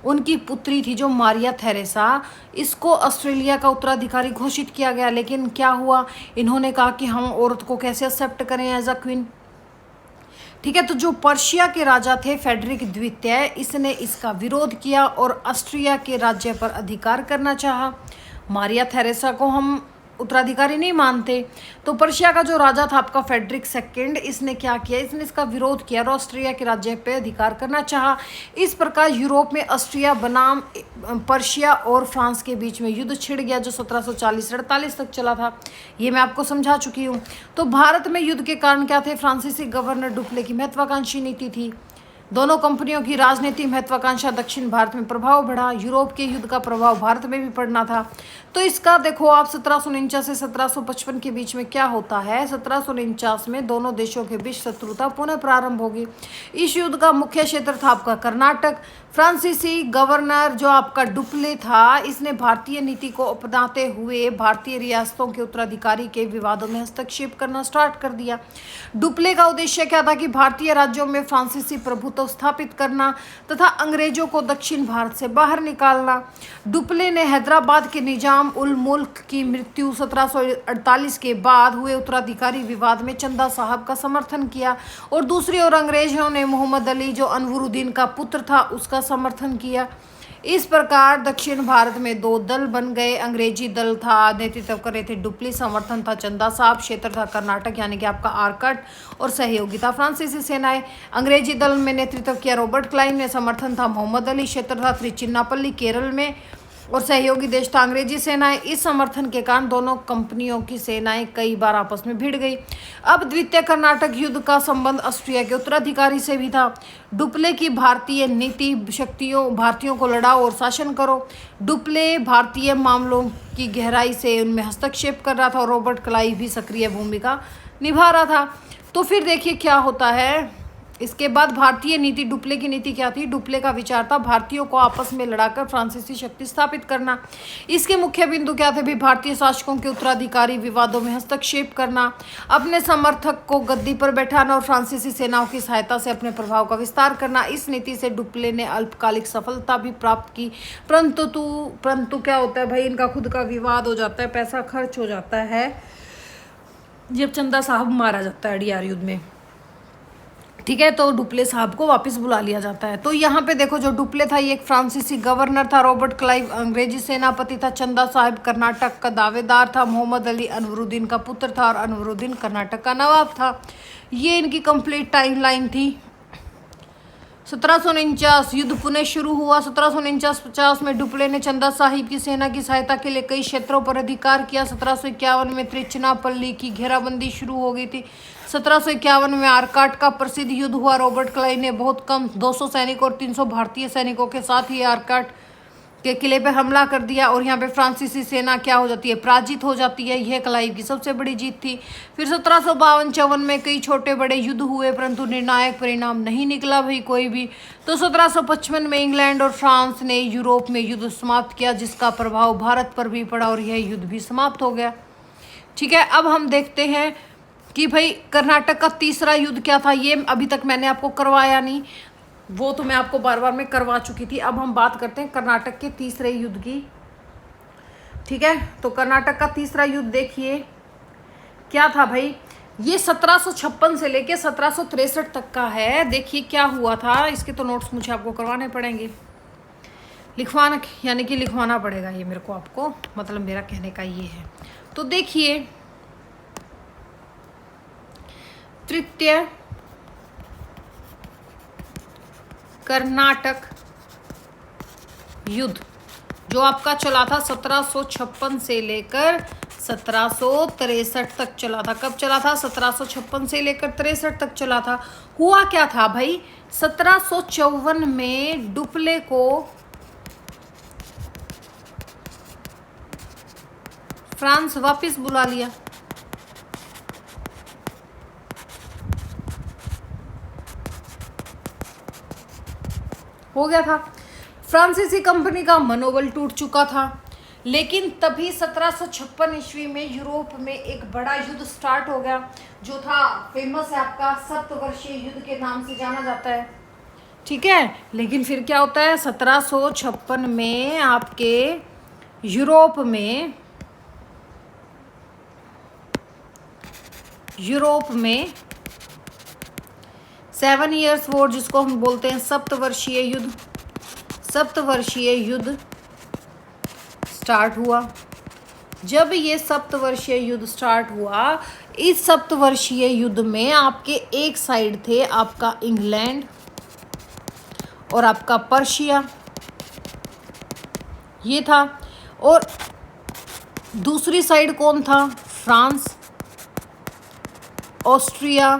उनकी पुत्री थी जो मारिया थेरेसा, इसको ऑस्ट्रेलिया का उत्तराधिकारी घोषित किया गया। लेकिन क्या हुआ, इन्होंने कहा कि हम औरत को कैसे एक्सेप्ट करें एज अ क्वीन। ठीक है, तो जो पर्शिया के राजा थे फेडरिक द्वितीय, इसने इसका विरोध किया और ऑस्ट्रिया के राज्य पर अधिकार करना चाहा। मारिया थेरेसा को हम उत्तराधिकारी नहीं मानते, तो पर्शिया का जो राजा था आपका फेडरिक सेकंड, इसने क्या किया, इसने इसका विरोध किया और ऑस्ट्रिया के राज्य पे अधिकार करना चाहा। इस प्रकार यूरोप में ऑस्ट्रिया बनाम पर्शिया और फ्रांस के बीच में युद्ध छिड़ गया, जो 1740-48 तक चला था। ये मैं आपको समझा चुकी हूँ। तो भारत में युद्ध के कारण क्या थे? फ्रांसीसी गवर्नर डुप्ले की महत्वाकांक्षी नीति थी। दोनों कंपनियों की राजनीति महत्वाकांक्षा दक्षिण भारत में प्रभाव बढ़ा। यूरोप के युद्ध का प्रभाव भारत में भी पड़ना था। तो इसका देखो आप 1749 से 1755 के बीच में क्या होता है। 1749 में दोनों देशों के बीच शत्रुता पुनः प्रारंभ होगी। इस युद्ध का मुख्य क्षेत्र था आपका कर्नाटक। फ्रांसीसी गवर्नर जो आपका डुप्ले था, इसने भारतीय नीति को अपनाते हुए भारतीय रियासतों के उत्तराधिकारी के विवादों में हस्तक्षेप करना स्टार्ट कर दिया। डुप्ले का उद्देश्य क्या था कि भारतीय राज्यों में फ्रांसीसी प्रभुत्व स्थापित करना तथा अंग्रेजों को दक्षिण भारत से बाहर निकालना। डुप्ले ने हैदराबाद के निजाम उल मुल्क की मृत्यु 1748 के बाद हुए उत्तराधिकारी विवाद में चंदा साहब का समर्थन किया और दूसरी ओर अंग्रेजों ने मोहम्मद अली जो अनवरुद्दीन का पुत्र था उसका समर्थन किया। इस प्रकार दक्षिण भारत में दो दल बन गए। अंग्रेजी दल था, नेतृत्व कर रहे थे डुप्ले, समर्थन था चंदा साहब, क्षेत्र था कर्नाटक यानी कि आपका आरकट, और सहयोगी था फ्रांसीसी सेनाएं। अंग्रेजी दल में नेतृत्व किया रॉबर्ट क्लाइव ने, समर्थन था मोहम्मद अली, क्षेत्र था त्रिचिन्नापल्ली केरल में, और सहयोगी देश था अंग्रेजी सेनाएं। इस समर्थन के कारण दोनों कंपनियों की सेनाएं कई बार आपस में भिड़ गई। अब द्वितीय कर्नाटक युद्ध का संबंध ऑस्ट्रिया के उत्तराधिकारी से भी था। डुप्ले की भारतीय नीति शक्तियों भारतीयों को लड़ाओ और शासन करो। डुप्ले भारतीय मामलों की गहराई से उनमें हस्तक्षेप कर रहा था और रॉबर्ट क्लाइव भी सक्रिय भूमिका निभा रहा था। तो फिर देखिए क्या होता है। इसके बाद भारतीय नीति, डुप्ले की नीति क्या थी? डुप्ले का विचार था भारतीयों को आपस में लड़ाकर फ्रांसीसी शक्ति स्थापित करना। इसके मुख्य बिंदु क्या थे भी? भारतीय शासकों के उत्तराधिकारी विवादों में हस्तक्षेप करना, अपने समर्थक को गद्दी पर बैठाना और फ्रांसीसी सेनाओं की सहायता से अपने प्रभाव का विस्तार करना। इस नीति से डुप्ले ने अल्पकालिक सफलता भी प्राप्त की, परंतु क्या होता है भाई, इनका खुद का विवाद हो जाता है, पैसा खर्च हो जाता है जब चंदा साहब मारा जाता है अडियार युद्ध में। ठीक है, तो डुप्ले साहब को वापस बुला लिया जाता है। तो यहाँ पे देखो जो डुप्ले था ये एक फ्रांसीसी गवर्नर था, रॉबर्ट क्लाइव अंग्रेजी सेनापति था, चंदा साहब कर्नाटक का दावेदार था, मोहम्मद अली अनवरुद्दीन का पुत्र था और अनवरुद्दीन कर्नाटक का नवाब था। ये इनकी कंप्लीट टाइमलाइन थी। 1749 युद्ध पुनः शुरू हुआ। 1749-50 में डुप्ले ने चंदा साहिब की सेना की सहायता के लिए कई क्षेत्रों पर अधिकार किया। 1751 में त्रिचिन्नापल्ली की घेराबंदी शुरू हो गई थी। 1751 में आरकाट का प्रसिद्ध युद्ध हुआ। रॉबर्ट क्लाइव ने बहुत कम 200 सैनिकों और 300 भारतीय सैनिकों के साथ ही आरकाट के किले पे हमला कर दिया और यहाँ पे फ्रांसीसी सेना क्या हो जाती है? पराजित हो जाती है। यह क्लाइव की सबसे बड़ी जीत थी। फिर 1752-54 में कई छोटे बड़े युद्ध हुए, परंतु निर्णायक परिणाम नहीं निकला भाई कोई भी। तो 1755 में इंग्लैंड और फ्रांस ने यूरोप में युद्ध समाप्त किया, जिसका प्रभाव भारत पर भी पड़ा और यह युद्ध भी समाप्त हो गया। ठीक है, अब हम देखते हैं कि भाई कर्नाटक का तीसरा युद्ध क्या था। ये अभी तक मैंने आपको करवाया नहीं, वो तो मैं आपको बार बार में करवा चुकी थी। अब हम बात करते हैं कर्नाटक के तीसरे युद्ध की। ठीक है, तो कर्नाटक का तीसरा युद्ध देखिए क्या था भाई। ये 1756 से लेके 1763 तक का है। देखिए क्या हुआ था। इसके तो नोट्स मुझे आपको करवाने पड़ेंगे, लिखवाना पड़ेगा ये मेरे को आपको, मतलब मेरा कहने का ये है। तो देखिए तृतीय कर्नाटक युद्ध जो आपका चला था 1756 से लेकर 1763 तक चला था। कब चला था? 1756 से लेकर 63 तक चला था। हुआ क्या था भाई, 1754 में डुप्ले को फ्रांस वापस बुला लिया। हो गया था। फ्रांसीसी कंपनी का मनोबल टूट चुका था। लेकिन तभी 1756 ईस्वी में यूरोप में एक बड़ा युद्ध स्टार्ट हो गया, जो था फेमस है आपका सप्तवर्षीय युद्ध के नाम से जाना जाता है। ठीक है, लेकिन फिर क्या होता है, 1756 में आपके यूरोप में 7 ईयर्स वॉर, जिसको हम बोलते हैं सप्तवर्षीय युद्ध स्टार्ट हुआ। जब ये सप्तवर्षीय युद्ध स्टार्ट हुआ, इस सप्तवर्षीय युद्ध में आपके एक साइड थे आपका इंग्लैंड और आपका पर्शिया, ये था। और दूसरी साइड कौन था? फ्रांस, ऑस्ट्रिया,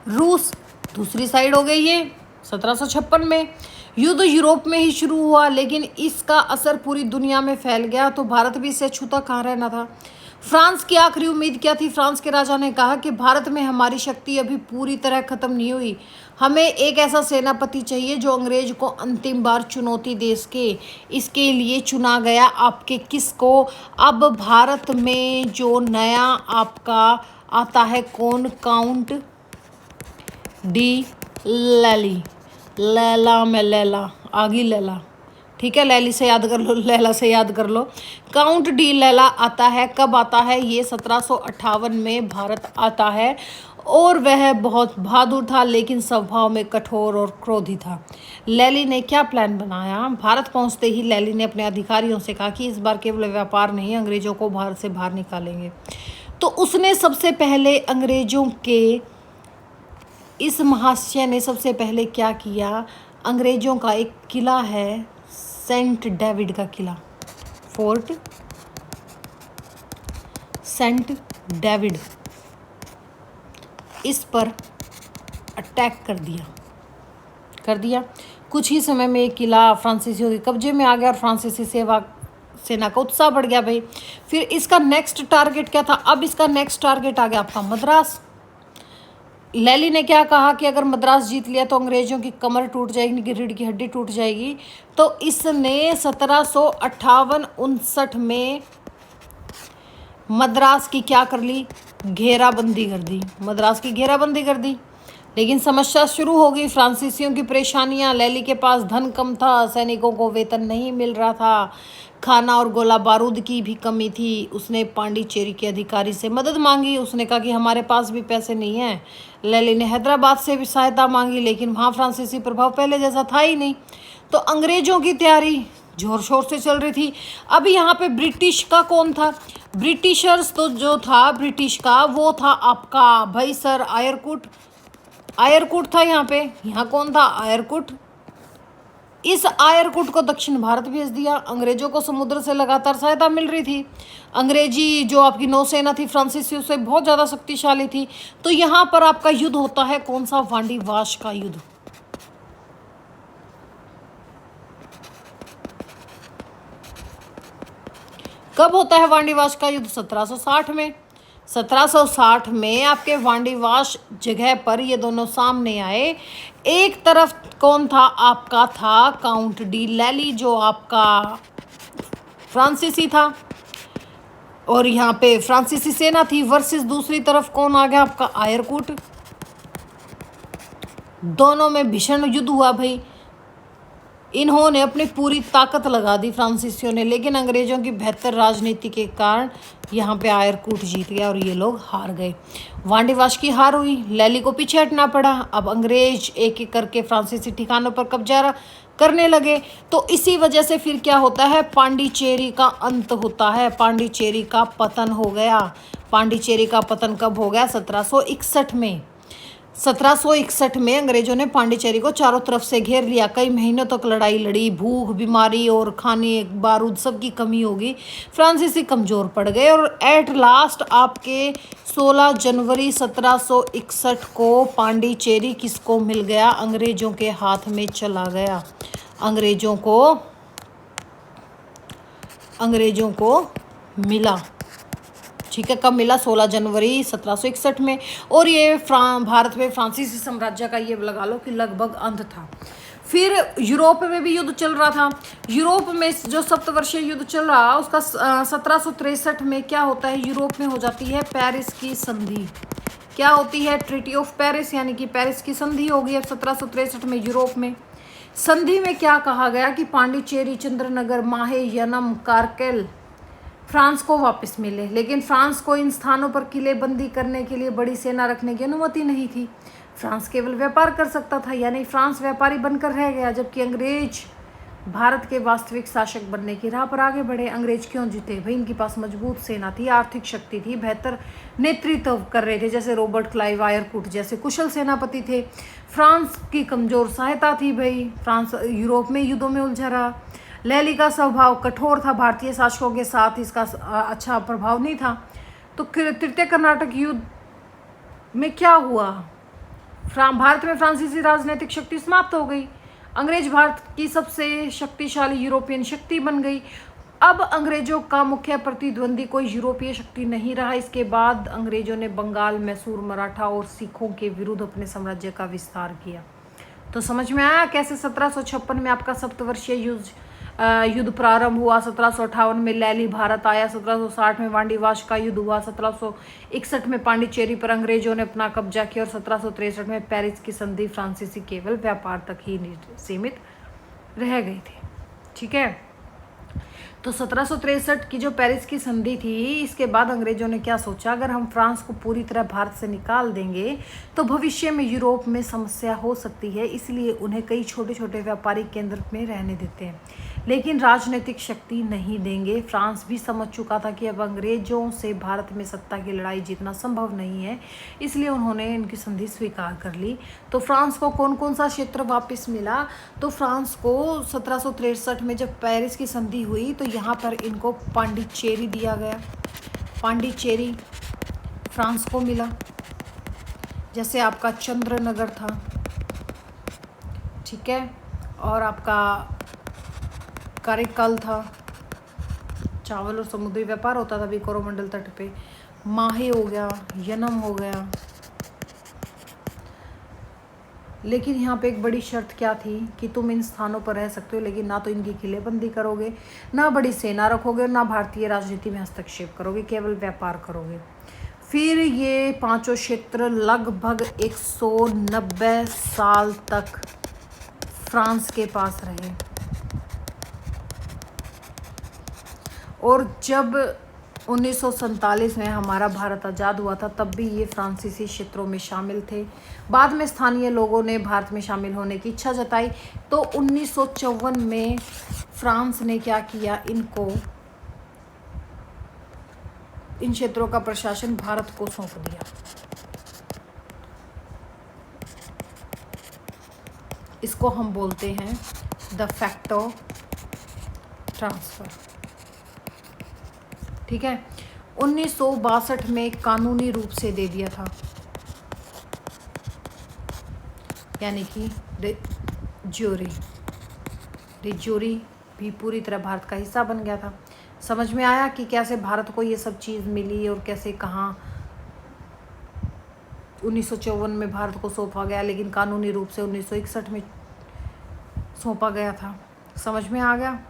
रूस। दूसरी साइड हो गई ये 1756 में। युद्ध यूरोप में ही शुरू हुआ, लेकिन इसका असर पूरी दुनिया में फैल गया, तो भारत भी इससे छूता कहाँ रहना था। फ्रांस की आखिरी उम्मीद क्या थी? फ्रांस के राजा ने कहा कि भारत में हमारी शक्ति अभी पूरी तरह खत्म नहीं हुई, हमें एक ऐसा सेनापति चाहिए जो अंग्रेज को अंतिम बार चुनौती दे सके। इसके लिए चुना गया आपके किसको? अब भारत में जो नया आपका आता है कौन? काउंट डी लैली। लैला में लैला आगी लैला, ठीक है, लैली से याद कर लो, लैला से याद कर लो। काउंट डी लैला आता है। कब आता है? ये 1758 में भारत आता है। और वह बहुत बहादुर था, लेकिन स्वभाव में कठोर और क्रोधी था। लैली ने क्या प्लान बनाया? भारत पहुंचते ही लैली ने अपने अधिकारियों से कहा कि इस बार केवल व्यापार नहीं, अंग्रेजों को भारत से बाहर निकालेंगे। तो उसने सबसे पहले अंग्रेजों के इस महाशय ने सबसे पहले क्या किया? अंग्रेजों का एक किला है सेंट डेविड का किला, फोर्ट सेंट डेविड, इस पर अटैक कर दिया। कुछ ही समय में एक किला फ्रांसीसियों के कब्जे में आ गया और फ्रांसीसी सेना का उत्साह बढ़ गया भाई। फिर इसका नेक्स्ट टारगेट क्या था? अब इसका नेक्स्ट टारगेट आ गया आपका मद्रास। लैली ने क्या कहा कि अगर मद्रास जीत लिया तो अंग्रेजों की कमर टूट जाएगी, रीढ़ की हड्डी टूट जाएगी। तो इसने 1758-59 में मद्रास की क्या कर ली? घेराबंदी कर दी। मद्रास की घेराबंदी कर दी। लेकिन समस्या शुरू हो गई, फ्रांसीसियों की परेशानियां। लैली के पास धन कम था, सैनिकों को वेतन नहीं मिल रहा था, खाना और गोला बारूद की भी कमी थी। उसने पांडिचेरी के अधिकारी से मदद मांगी। उसने कहा कि हमारे पास भी पैसे नहीं हैं। लैली ने हैदराबाद से भी सहायता मांगी, लेकिन वहाँ फ्रांसीसी प्रभाव पहले जैसा था ही नहीं। तो अंग्रेजों की तैयारी जोर शोर से चल रही थी। अब यहाँ पे ब्रिटिश का कौन था? ब्रिटिशर्स तो जो था ब्रिटिश का, वो था आपका भाई सर आयरकुट था यहाँ पे। यहाँ कौन था? आयरकुट। इस आयरकुट को दक्षिण भारत भेज दिया। अंग्रेजों को समुद्र से लगातार सहायता मिल रही थी। अंग्रेजी जो आपकी नौसेना थी फ्रांसीसियों से बहुत ज़्यादा शक्तिशाली थी। तो यहाँ पर आपका युद्ध होता है कौन सा? वांडीवाश का युद्ध। कब होता है वांडीवाश का युद्ध? 1760 में। 1760 में आपके वांडीवाश जगह पर ये दोनों सामने आए। एक तरफ कौन था? आपका था काउंट डी लैली, जो आपका फ्रांसीसी था, और यहाँ पे फ्रांसीसी सेना थी वर्सेस दूसरी तरफ कौन आ गया? आपका आयरकुट। दोनों में भीषण युद्ध हुआ भाई। इन्होंने अपनी पूरी ताकत लगा दी फ्रांसीसियों ने, लेकिन अंग्रेजों की बेहतर राजनीति के कारण यहाँ पे आयरकुट जीत गया और ये लोग हार गए। वांडीवाश की हार हुई, लैली को पीछे हटना पड़ा। अब अंग्रेज एक एक करके फ्रांसीसी ठिकानों पर कब्जा करने लगे। तो इसी वजह से फिर क्या होता है? पांडिचेरी का अंत होता है, पांडिचेरी का पतन हो गया। पांडिचेरी का पतन कब हो गया? 1761 में। 1761 में अंग्रेजों ने पांडिचेरी को चारों तरफ से घेर लिया। कई महीनों तक लड़ाई लड़ी, भूख, बीमारी और खाने बारूद सबकी कमी होगी। फ्रांसीसी कमजोर पड़ गए और एट लास्ट आपके 16 जनवरी 1761 को पांडिचेरी किसको मिल गया? अंग्रेजों के हाथ में चला गया। अंग्रेजों को मिला। ठीक है, कब मिला? 16 जनवरी 1761 में। और ये भारत में फ्रांसीसी साम्राज्य का ये लगा लो कि लगभग अंत था। फिर यूरोप में भी युद्ध चल रहा था। यूरोप में जो सप्तवर्षीय युद्ध चल रहा उसका 1763 में क्या होता है? यूरोप में हो जाती है पेरिस की संधि। क्या होती है? ट्रीटी ऑफ पेरिस, यानी कि पेरिस की संधि होगी अब 1763 में यूरोप में। संधि में क्या कहा गया कि पांडिचेरी, चंद्रनगर, माहे, यनम, कारकेल फ्रांस को वापस मिले। लेकिन फ्रांस को इन स्थानों पर किलेबंदी करने के लिए बड़ी सेना रखने की अनुमति नहीं थी। फ्रांस केवल व्यापार कर सकता था, यानी फ्रांस व्यापारी बनकर रह गया, जबकि अंग्रेज भारत के वास्तविक शासक बनने की राह पर आगे बढ़े। अंग्रेज क्यों जीते? भाई इनके पास मजबूत सेना थी, आर्थिक शक्ति थी, बेहतर नेतृत्व कर रहे थे, जैसे रॉबर्ट क्लाइव, आयरकुट जैसे कुशल सेनापति थे। फ्रांस की कमजोर सहायता थी। भाई फ्रांस यूरोप में युद्धों में उलझा रहा। लेली का स्वभाव कठोर था, भारतीय शासकों के साथ इसका अच्छा प्रभाव नहीं था। तो तृतीय कर्नाटक युद्ध में क्या हुआ? भारत में फ्रांसीसी राजनीतिक शक्ति समाप्त हो गई। अंग्रेज भारत की सबसे शक्तिशाली यूरोपियन शक्ति बन गई। अब अंग्रेजों का मुख्य प्रतिद्वंदी कोई यूरोपीय शक्ति नहीं रहा। इसके बाद अंग्रेजों ने बंगाल, मैसूर, मराठा और सिखों के विरुद्ध अपने साम्राज्य का विस्तार किया। तो समझ में आया कैसे 1756 में आपका सप्तवर्षीय युद्ध प्रारंभ हुआ। 1758 में लैली भारत आया। 1760 में वांडीवाश का युद्ध हुआ। 1761 में पांडिचेरी पर अंग्रेजों ने अपना कब्जा किया और 1763 में पेरिस की संधि। फ्रांसीसी केवल व्यापार तक ही सीमित रह गई थी। ठीक है, तो 1763 की जो पेरिस की संधि थी, इसके बाद अंग्रेजों ने क्या सोचा, अगर हम फ्रांस को पूरी तरह भारत से निकाल देंगे तो भविष्य में यूरोप में समस्या हो सकती है, इसलिए उन्हें कई छोटे छोटे व्यापारिक केंद्र में रहने देते हैं, लेकिन राजनीतिक शक्ति नहीं देंगे। फ्रांस भी समझ चुका था कि अब अंग्रेजों से भारत में सत्ता की लड़ाई जीतना संभव नहीं है, इसलिए उन्होंने इनकी संधि स्वीकार कर ली। तो फ्रांस को कौन कौन सा क्षेत्र वापस मिला? तो फ्रांस को 1763 में जब पेरिस की संधि हुई तो यहाँ पर इनको पांडिचेरी दिया गया। पांडिचेरी फ्रांस को मिला, जैसे आपका चंद्रनगर था। ठीक है, और आपका कारिकल था, चावल और समुद्री व्यापार होता था भी कोरोमंडल तट पे। माहे हो गया, यनम हो गया। लेकिन यहाँ पे एक बड़ी शर्त क्या थी कि तुम इन स्थानों पर रह सकते हो, लेकिन ना तो इनकी किलेबंदी करोगे, ना बड़ी सेना रखोगे, ना भारतीय राजनीति में हस्तक्षेप करोगे, केवल व्यापार करोगे। फिर ये पांचों क्षेत्र लगभग 190 साल तक फ्रांस के पास रहे। और जब 1947 में हमारा भारत आज़ाद हुआ था, तब भी ये फ्रांसीसी क्षेत्रों में शामिल थे। बाद में स्थानीय लोगों ने भारत में शामिल होने की इच्छा जताई, तो 1954 में फ्रांस ने क्या किया, इन क्षेत्रों का प्रशासन भारत को सौंप दिया। इसको हम बोलते हैं द फैक्टो ट्रांसफर। ठीक है, 1962 में कानूनी रूप से दे दिया था, यानी कि ज्यूरी भी पूरी तरह भारत का हिस्सा बन गया था। समझ में आया कि कैसे भारत को ये सब चीज़ मिली और कैसे कहाँ 1954 में भारत को सौंपा गया, लेकिन कानूनी रूप से 1961 में सौंपा गया था। समझ में आ गया?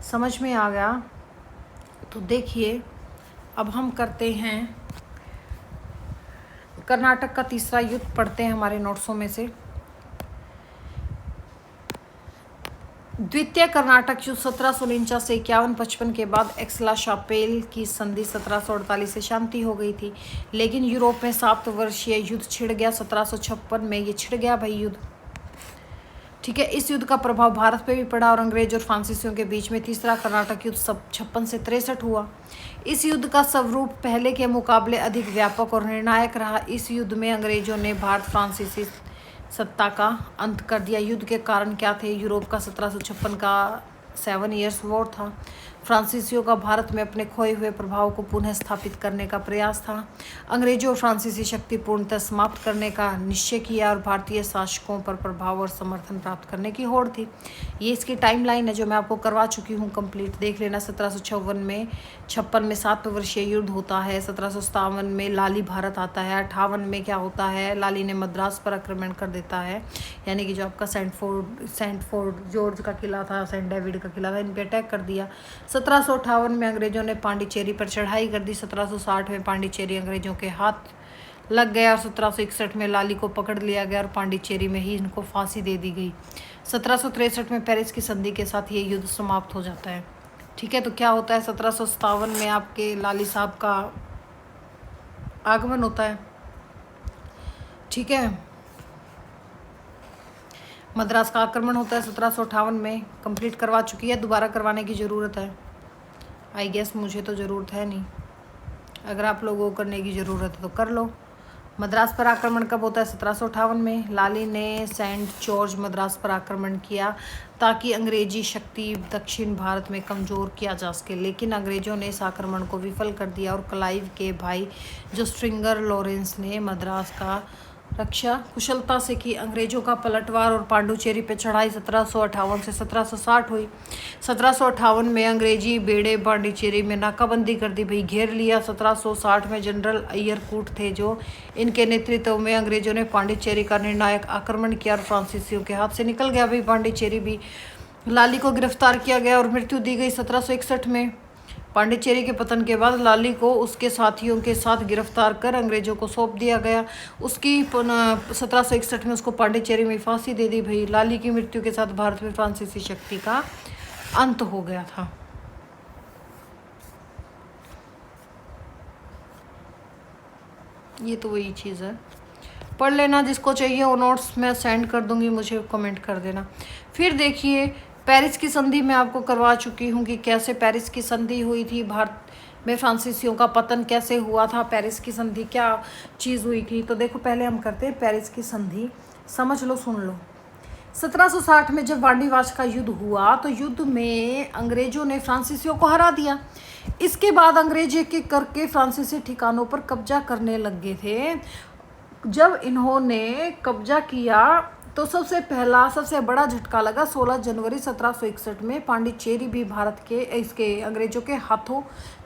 समझ में आ गया। तो देखिए, अब हम करते हैं कर्नाटक का तीसरा युद्ध, पढ़ते हैं हमारे नोट्सों में से। द्वितीय कर्नाटक युद्ध 1749 से 51-55 के बाद एक्सला-शापेल की संधि 1748 से शांति हो गई थी, लेकिन यूरोप में 7 वर्षीय युद्ध छिड़ गया। 1756 में ये छिड़ गया भाई युद्ध। ठीक है। इस युद्ध का प्रभाव भारत पे भी पड़ा और अंग्रेज और फ्रांसीसियों के बीच में तीसरा कर्नाटक युद्ध 56 से 63 हुआ। इस युद्ध का स्वरूप पहले के मुकाबले अधिक व्यापक और निर्णायक रहा। इस युद्ध में अंग्रेजों ने भारत फ्रांसीसी सत्ता का अंत कर दिया। युद्ध के कारण क्या थे? यूरोप का 1756 का 7 ईयर्स वॉर था। फ्रांसीसियों का भारत में अपने खोए हुए प्रभाव को पुनः स्थापित करने का प्रयास था। अंग्रेजों और फ्रांसीसी शक्ति पूर्णतः समाप्त करने का निश्चय किया और भारतीय शासकों पर प्रभाव और समर्थन प्राप्त करने की होड़ थी। ये इसकी टाइमलाइन है जो मैं आपको करवा चुकी हूँ कंप्लीट, देख लेना। 1756 में 7 वर्षीय युद्ध होता है। 1757 में लाली भारत आता है। 58 में क्या होता है? लाली ने मद्रास पर आक्रमण कर देता है, यानी कि जो आपका सेंट फोर्ट जॉर्ज का किला था, सेंट डेविड का किला था, इन पर अटैक कर दिया। 1758 में अंग्रेजों ने पांडिचेरी पर चढ़ाई कर दी। 1760 में पांडिचेरी अंग्रेजों के हाथ लग गया और 1761 में लाली को पकड़ लिया गया और पांडिचेरी में ही इनको फांसी दे दी गई। 1763 में पेरिस की संधि के साथ ये युद्ध समाप्त हो जाता है। ठीक है, तो क्या होता है? 1757 में आपके लाली साहब का आगमन होता है। ठीक है, मद्रास का आक्रमण होता है 1758 में। कंप्लीट करवा चुकी है, दोबारा करवाने की ज़रूरत है? आई गेस मुझे तो ज़रूरत है नहीं, अगर आप लोगों को करने की ज़रूरत है तो कर लो। मद्रास पर आक्रमण कब होता है? 1758 में। लाली ने सेंट जॉर्ज मद्रास पर आक्रमण किया ताकि अंग्रेजी शक्ति दक्षिण भारत में कमज़ोर किया जा सके, लेकिन अंग्रेज़ों ने इस आक्रमण को विफल कर दिया और क्लाइव के भाई जो स्ट्रिंगर लॉरेंस ने मद्रास का रक्षा कुशलता से की। अंग्रेजों का पलटवार और पांडुचेरी पर चढ़ाई 1758 से 1760 हुई। 1758 में अंग्रेजी बेड़े पांडिचेरी में नाकाबंदी कर दी, भाई घेर लिया। 1760 में जनरल अय्यरकूट थे जो इनके नेतृत्व में अंग्रेजों ने पांडिचेरी का निर्णायक आक्रमण किया और फ्रांसीसियों के हाथ से निकल गया भाई पांडिचेरी भी। लाली को गिरफ्तार किया गया और मृत्यु दी गई 1761 में। पांडिचेरी के पतन के बाद लाली को उसके साथियों के साथ गिरफ्तार कर अंग्रेजों को सौंप दिया गया। उसकी 1761 में उसको पांडिचेरी में फांसी दे दी भाई। लाली की मृत्यु के साथ भारत में फ्रांसीसी शक्ति का अंत हो गया था। ये तो वही चीज़ है, पढ़ लेना। जिसको चाहिए वो नोट्स मैं सेंड कर दूंगी, मुझे कमेंट कर देना। फिर देखिए, पेरिस की संधि मैं आपको करवा चुकी हूँ कि कैसे पेरिस की संधि हुई थी, भारत में फ्रांसीसियों का पतन कैसे हुआ था, पेरिस की संधि क्या चीज़ हुई थी। तो देखो, पहले हम करते हैं पेरिस की संधि, समझ लो, सुन लो। 1760 में जब वांडीवाश का युद्ध हुआ तो युद्ध में अंग्रेजों ने फ्रांसीसियों को हरा दिया। इसके बाद अंग्रेज एक एक करके फ्रांसीसी ठिकानों पर कब्जा करने लग गए थे। जब इन्होंने कब्जा किया तो सबसे बड़ा झटका लगा 16 जनवरी 1761 में। पांडिचेरी भी भारत के इसके अंग्रेजों के हाथों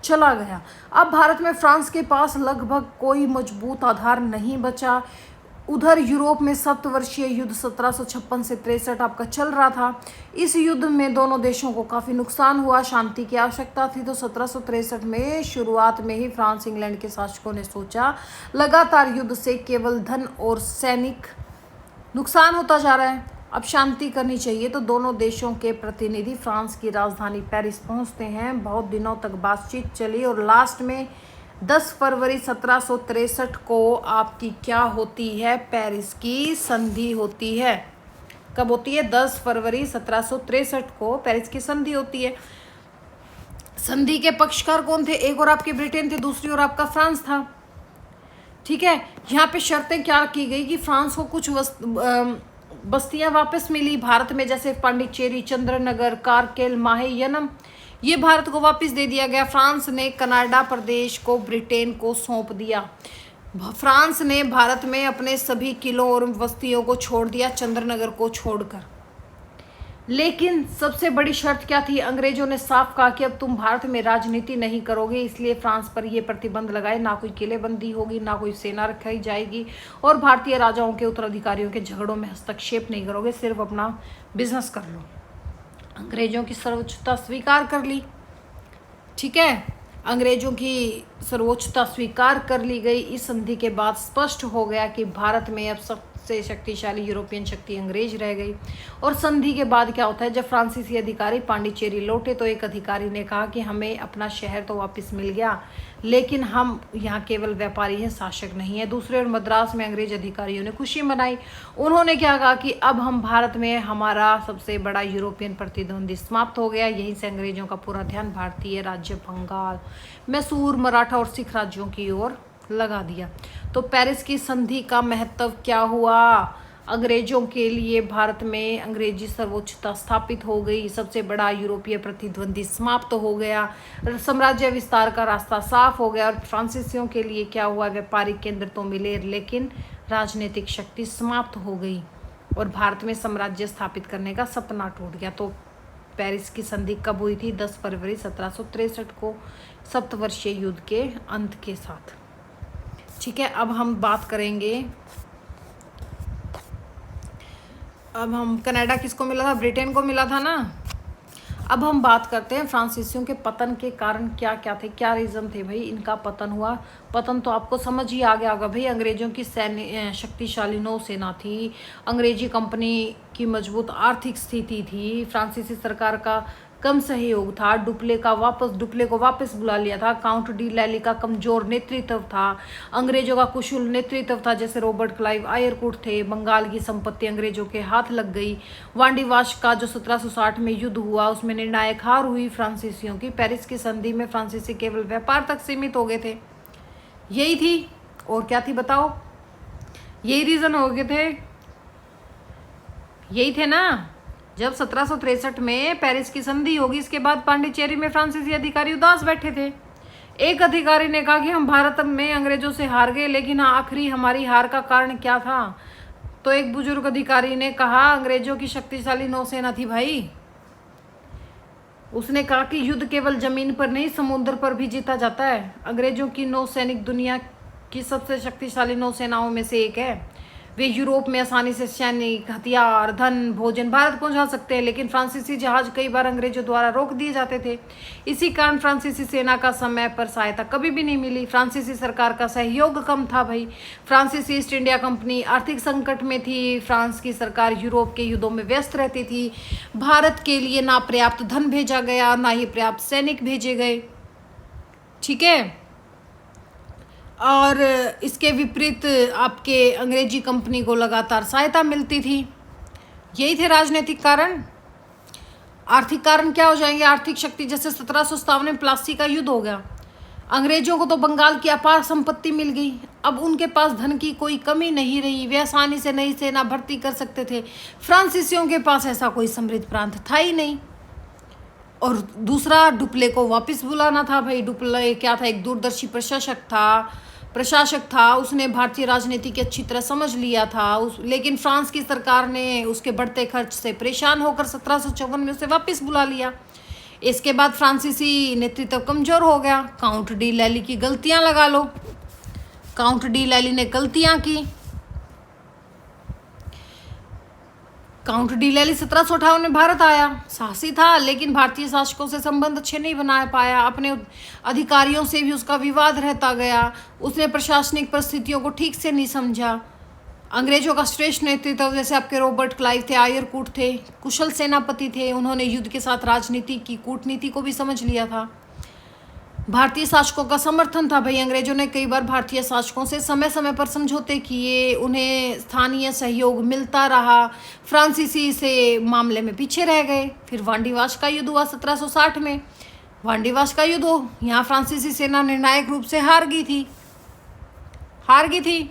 चला गया। अब भारत में फ्रांस के पास लगभग कोई मजबूत आधार नहीं बचा। उधर यूरोप में 7 वर्षीय युद्ध 1756 से 63 आपका चल रहा था। इस युद्ध में दोनों देशों को काफ़ी नुकसान हुआ। शांति की आवश्यकता थी, तो 1763 में शुरुआत में ही फ्रांस इंग्लैंड के शासकों ने सोचा लगातार युद्ध से केवल धन और सैनिक नुकसान होता जा रहा है, अब शांति करनी चाहिए। तो दोनों देशों के प्रतिनिधि फ्रांस की राजधानी पेरिस पहुंचते हैं। बहुत दिनों तक बातचीत चली और लास्ट में 10 फरवरी 1763 को आपकी क्या होती है? पेरिस की संधि होती है। कब होती है? 10 फरवरी 1763 को पेरिस की संधि होती है। संधि के पक्षकार कौन थे? एक और आपके ब्रिटेन थे, दूसरी ओर आपका फ्रांस था। ठीक है, यहाँ पे शर्तें क्या की गई कि फ्रांस को कुछ बस्तियां वापस मिली भारत में, जैसे पांडिचेरी, चंद्रनगर, कारकेल, माहेयनम, ये भारत को वापस दे दिया गया। फ्रांस ने कनाडा प्रदेश को ब्रिटेन को सौंप दिया। फ्रांस ने भारत में अपने सभी किलों और बस्तियों को छोड़ दिया, चंद्रनगर को छोड़कर। लेकिन सबसे बड़ी शर्त क्या थी? अंग्रेजों ने साफ कहा कि अब तुम भारत में राजनीति नहीं करोगे, इसलिए फ्रांस पर यह प्रतिबंध लगाए, ना कोई किलेबंदी होगी, ना कोई सेना रखाई जाएगी और भारतीय राजाओं के उत्तराधिकारियों के झगड़ों में हस्तक्षेप नहीं करोगे, सिर्फ अपना बिजनेस कर लो। अंग्रेजों की सर्वोच्चता स्वीकार कर ली। ठीक है, अंग्रेजों की सर्वोच्चता स्वीकार कर ली गई। इस संधि के बाद स्पष्ट हो गया कि भारत में अब सबसे शक्तिशाली यूरोपियन शक्ति अंग्रेज रह गई। और संधि के बाद क्या होता है, जब फ्रांसीसी अधिकारी पांडिचेरी लौटे तो एक अधिकारी ने कहा कि हमें अपना शहर तो वापस मिल गया, लेकिन हम यहाँ केवल व्यापारी हैं, शासक नहीं है। दूसरे ओर मद्रास में अंग्रेज अधिकारियों ने खुशी मनाई। उन्होंने क्या कहा कि अब हम भारत में हमारा सबसे बड़ा यूरोपियन प्रतिद्वंदी समाप्त हो गया। यहीं से अंग्रेजों का पूरा ध्यान भारतीय राज्य बंगाल, मैसूर, मराठा और सिख राज्यों की ओर लगा दिया। तो पेरिस की संधि का महत्व क्या हुआ? अंग्रेजों के लिए भारत में अंग्रेजी सर्वोच्चता स्थापित हो गई, सबसे बड़ा यूरोपीय प्रतिद्वंदी समाप्त हो गया, साम्राज्य विस्तार का रास्ता साफ हो गया। और फ्रांसीसियों के लिए क्या हुआ? व्यापारिक केंद्र तो मिले लेकिन राजनीतिक शक्ति समाप्त हो गई और भारत में साम्राज्य स्थापित करने का सपना टूट गया। तो पेरिस की संधि कब हुई थी? 10 फरवरी 1763 को, सप्तवर्षीय युद्ध के अंत के साथ। ठीक है, अब हम बात करेंगे, अब हम कनाडा किसको मिला था? ब्रिटेन को मिला था ना। अब हम बात करते हैं फ्रांसीसियों के पतन के कारण क्या क्या थे, क्या रीज़न थे भाई इनका पतन हुआ। पतन तो आपको समझ ही आ गया होगा भाई। अंग्रेजों की सैन्य शक्तिशाली नौसेना थी, अंग्रेजी कंपनी की मजबूत आर्थिक स्थिति थी, फ्रांसीसी सरकार का कम सहयोग था, डुप्ले को वापस बुला लिया था, काउंट डी लैली का कमजोर नेतृत्व था, अंग्रेजों का कुशल नेतृत्व था, जैसे रॉबर्ट क्लाइव आयरकूट थे, बंगाल की संपत्ति अंग्रेजों के हाथ लग गई, वांडीवाश का जो 1760 में युद्ध हुआ उसमें निर्णायक हार हुई फ्रांसीसियों की। पेरिस की संधि में फ्रांसीसी केवल व्यापार तक सीमित हो गए थे, यही थी। और क्या थी बताओ? यही रीजन हो गए थे, यही थे ना। जब 1763 में पेरिस की संधि होगी, इसके बाद पांडिचेरी में फ्रांसीसी अधिकारी उदास बैठे थे। एक अधिकारी ने कहा कि हम भारत में अंग्रेजों से हार गए, लेकिन आखिरी हमारी हार का कारण क्या था? तो एक बुजुर्ग अधिकारी ने कहा अंग्रेजों की शक्तिशाली नौसेना थी भाई। उसने कहा कि युद्ध केवल जमीन पर नहीं समुद्र पर भी जीता जाता है। अंग्रेजों की नौसैनिक दुनिया की सबसे शक्तिशाली नौसेनाओं में से एक है। वे यूरोप में आसानी से सैनिक, हथियार, धन, भोजन भारत पहुंचा सकते हैं, लेकिन फ्रांसीसी जहाज कई बार अंग्रेजों द्वारा रोक दिए जाते थे। इसी कारण फ्रांसीसी सेना का समय पर सहायता कभी भी नहीं मिली। फ्रांसीसी सरकार का सहयोग कम था भाई। फ्रांसीसी ईस्ट इंडिया कंपनी आर्थिक संकट में थी। फ्रांस की सरकार यूरोप के युद्धों में व्यस्त रहती थी। भारत के लिए ना पर्याप्त धन भेजा गया, ना ही पर्याप्त सैनिक भेजे गए। ठीक है, और इसके विपरीत आपके अंग्रेजी कंपनी को लगातार सहायता मिलती थी। यही थे राजनीतिक कारण। आर्थिक कारण क्या हो जाएंगे? आर्थिक शक्ति, जैसे 1757 में प्लासी का युद्ध हो गया, अंग्रेजों को तो बंगाल की अपार संपत्ति मिल गई। अब उनके पास धन की कोई कमी नहीं रही, वे आसानी से नई सेना भर्ती कर सकते थे। फ्रांसीसियों के पास ऐसा कोई समृद्ध प्रांत था ही नहीं। और दूसरा, डुप्ले को वापस बुलाना था भाई। डुप्ले क्या था? एक दूरदर्शी प्रशासक था। उसने भारतीय राजनीति की अच्छी तरह समझ लिया था। लेकिन फ्रांस की सरकार ने उसके बढ़ते खर्च से परेशान होकर 1754 में उसे वापस बुला लिया। इसके बाद फ्रांसीसी नेतृत्व कमजोर हो गया। काउंट डी लैली की गलतियां लगा लो। काउंट डी लैली ने गलतियां की। काउंट डी लैली 1758 में भारत आया, साहसी था, लेकिन भारतीय शासकों से संबंध अच्छे नहीं बना पाया। अपने अधिकारियों से भी उसका विवाद रहता गया। उसने प्रशासनिक परिस्थितियों को ठीक से नहीं समझा। अंग्रेजों का श्रेष्ठ नेतृत्व, जैसे आपके रॉबर्ट क्लाइव थे, आयरकूट थे, कुशल सेनापति थे। उन्होंने युद्ध के साथ राजनीति की, कूटनीति को भी समझ लिया था। भारतीय शासकों का समर्थन था भाई। अंग्रेजों ने कई बार भारतीय शासकों से समय समय पर समझौते किए, उन्हें स्थानीय सहयोग मिलता रहा। फ्रांसीसी से मामले में पीछे रह गए। फिर वांडीवाश का युद्ध हुआ 1760 में। वांडीवाश का युद्ध हो, यहाँ फ्रांसीसी सेना निर्णायक रूप से हार गई थी।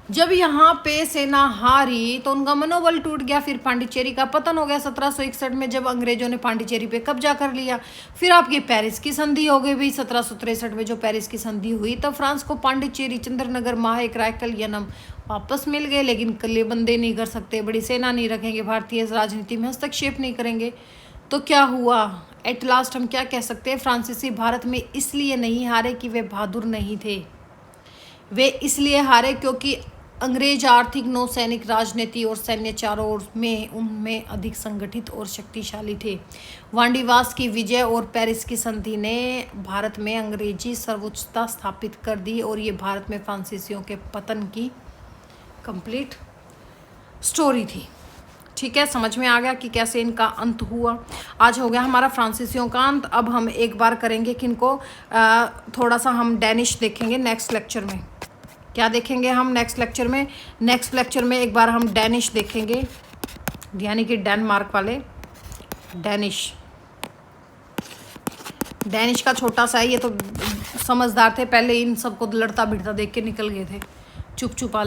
जब यहाँ पे सेना हारी तो उनका मनोबल टूट गया। फिर पांडिचेरी का पतन हो गया 1761 में, जब अंग्रेजों ने पांडिचेरी पे कब्जा कर लिया। फिर आपकी पेरिस की संधि हो गई भाई 1763 में। जो पेरिस की संधि हुई तब फ्रांस को पांडिचेरी, चंद्रनगर, माहे, क्राइकलियनम वापस मिल गए। लेकिन कल्लेबंदे नहीं कर सकते, बड़ी सेना नहीं रखेंगे, भारतीय राजनीति में हस्तक्षेप नहीं करेंगे। तो क्या हुआ? एट लास्ट हम क्या कह सकते हैं? फ्रांसीसी भारत में इसलिए नहीं हारे कि वे बहादुर नहीं थे, वे इसलिए हारे क्योंकि अंग्रेज आर्थिक, नौसैनिक, राजनीति और सैन्य चारों ओर में उनमें अधिक संगठित और शक्तिशाली थे। वांडीवास की विजय और पेरिस की संधि ने भारत में अंग्रेजी सर्वोच्चता स्थापित कर दी और ये भारत में फ्रांसीसियों के पतन की कंप्लीट स्टोरी थी। ठीक है, समझ में आ गया कि कैसे इनका अंत हुआ। आज हो गया हमारा फ्रांसीसियों का अंत। अब हम एक बार करेंगे कि इनको थोड़ा सा हम डैनिश देखेंगे नेक्स्ट लेक्चर में। क्या देखेंगे हम नेक्स्ट लेक्चर में? नेक्स्ट लेक्चर में एक बार हम डैनिश देखेंगे, यानी कि डेनमार्क वाले डैनिश। डैनिश का छोटा सा है, ये तो समझदार थे, पहले इन सबको लड़ता भिड़ता देख के निकल गए थे, चुप चुपा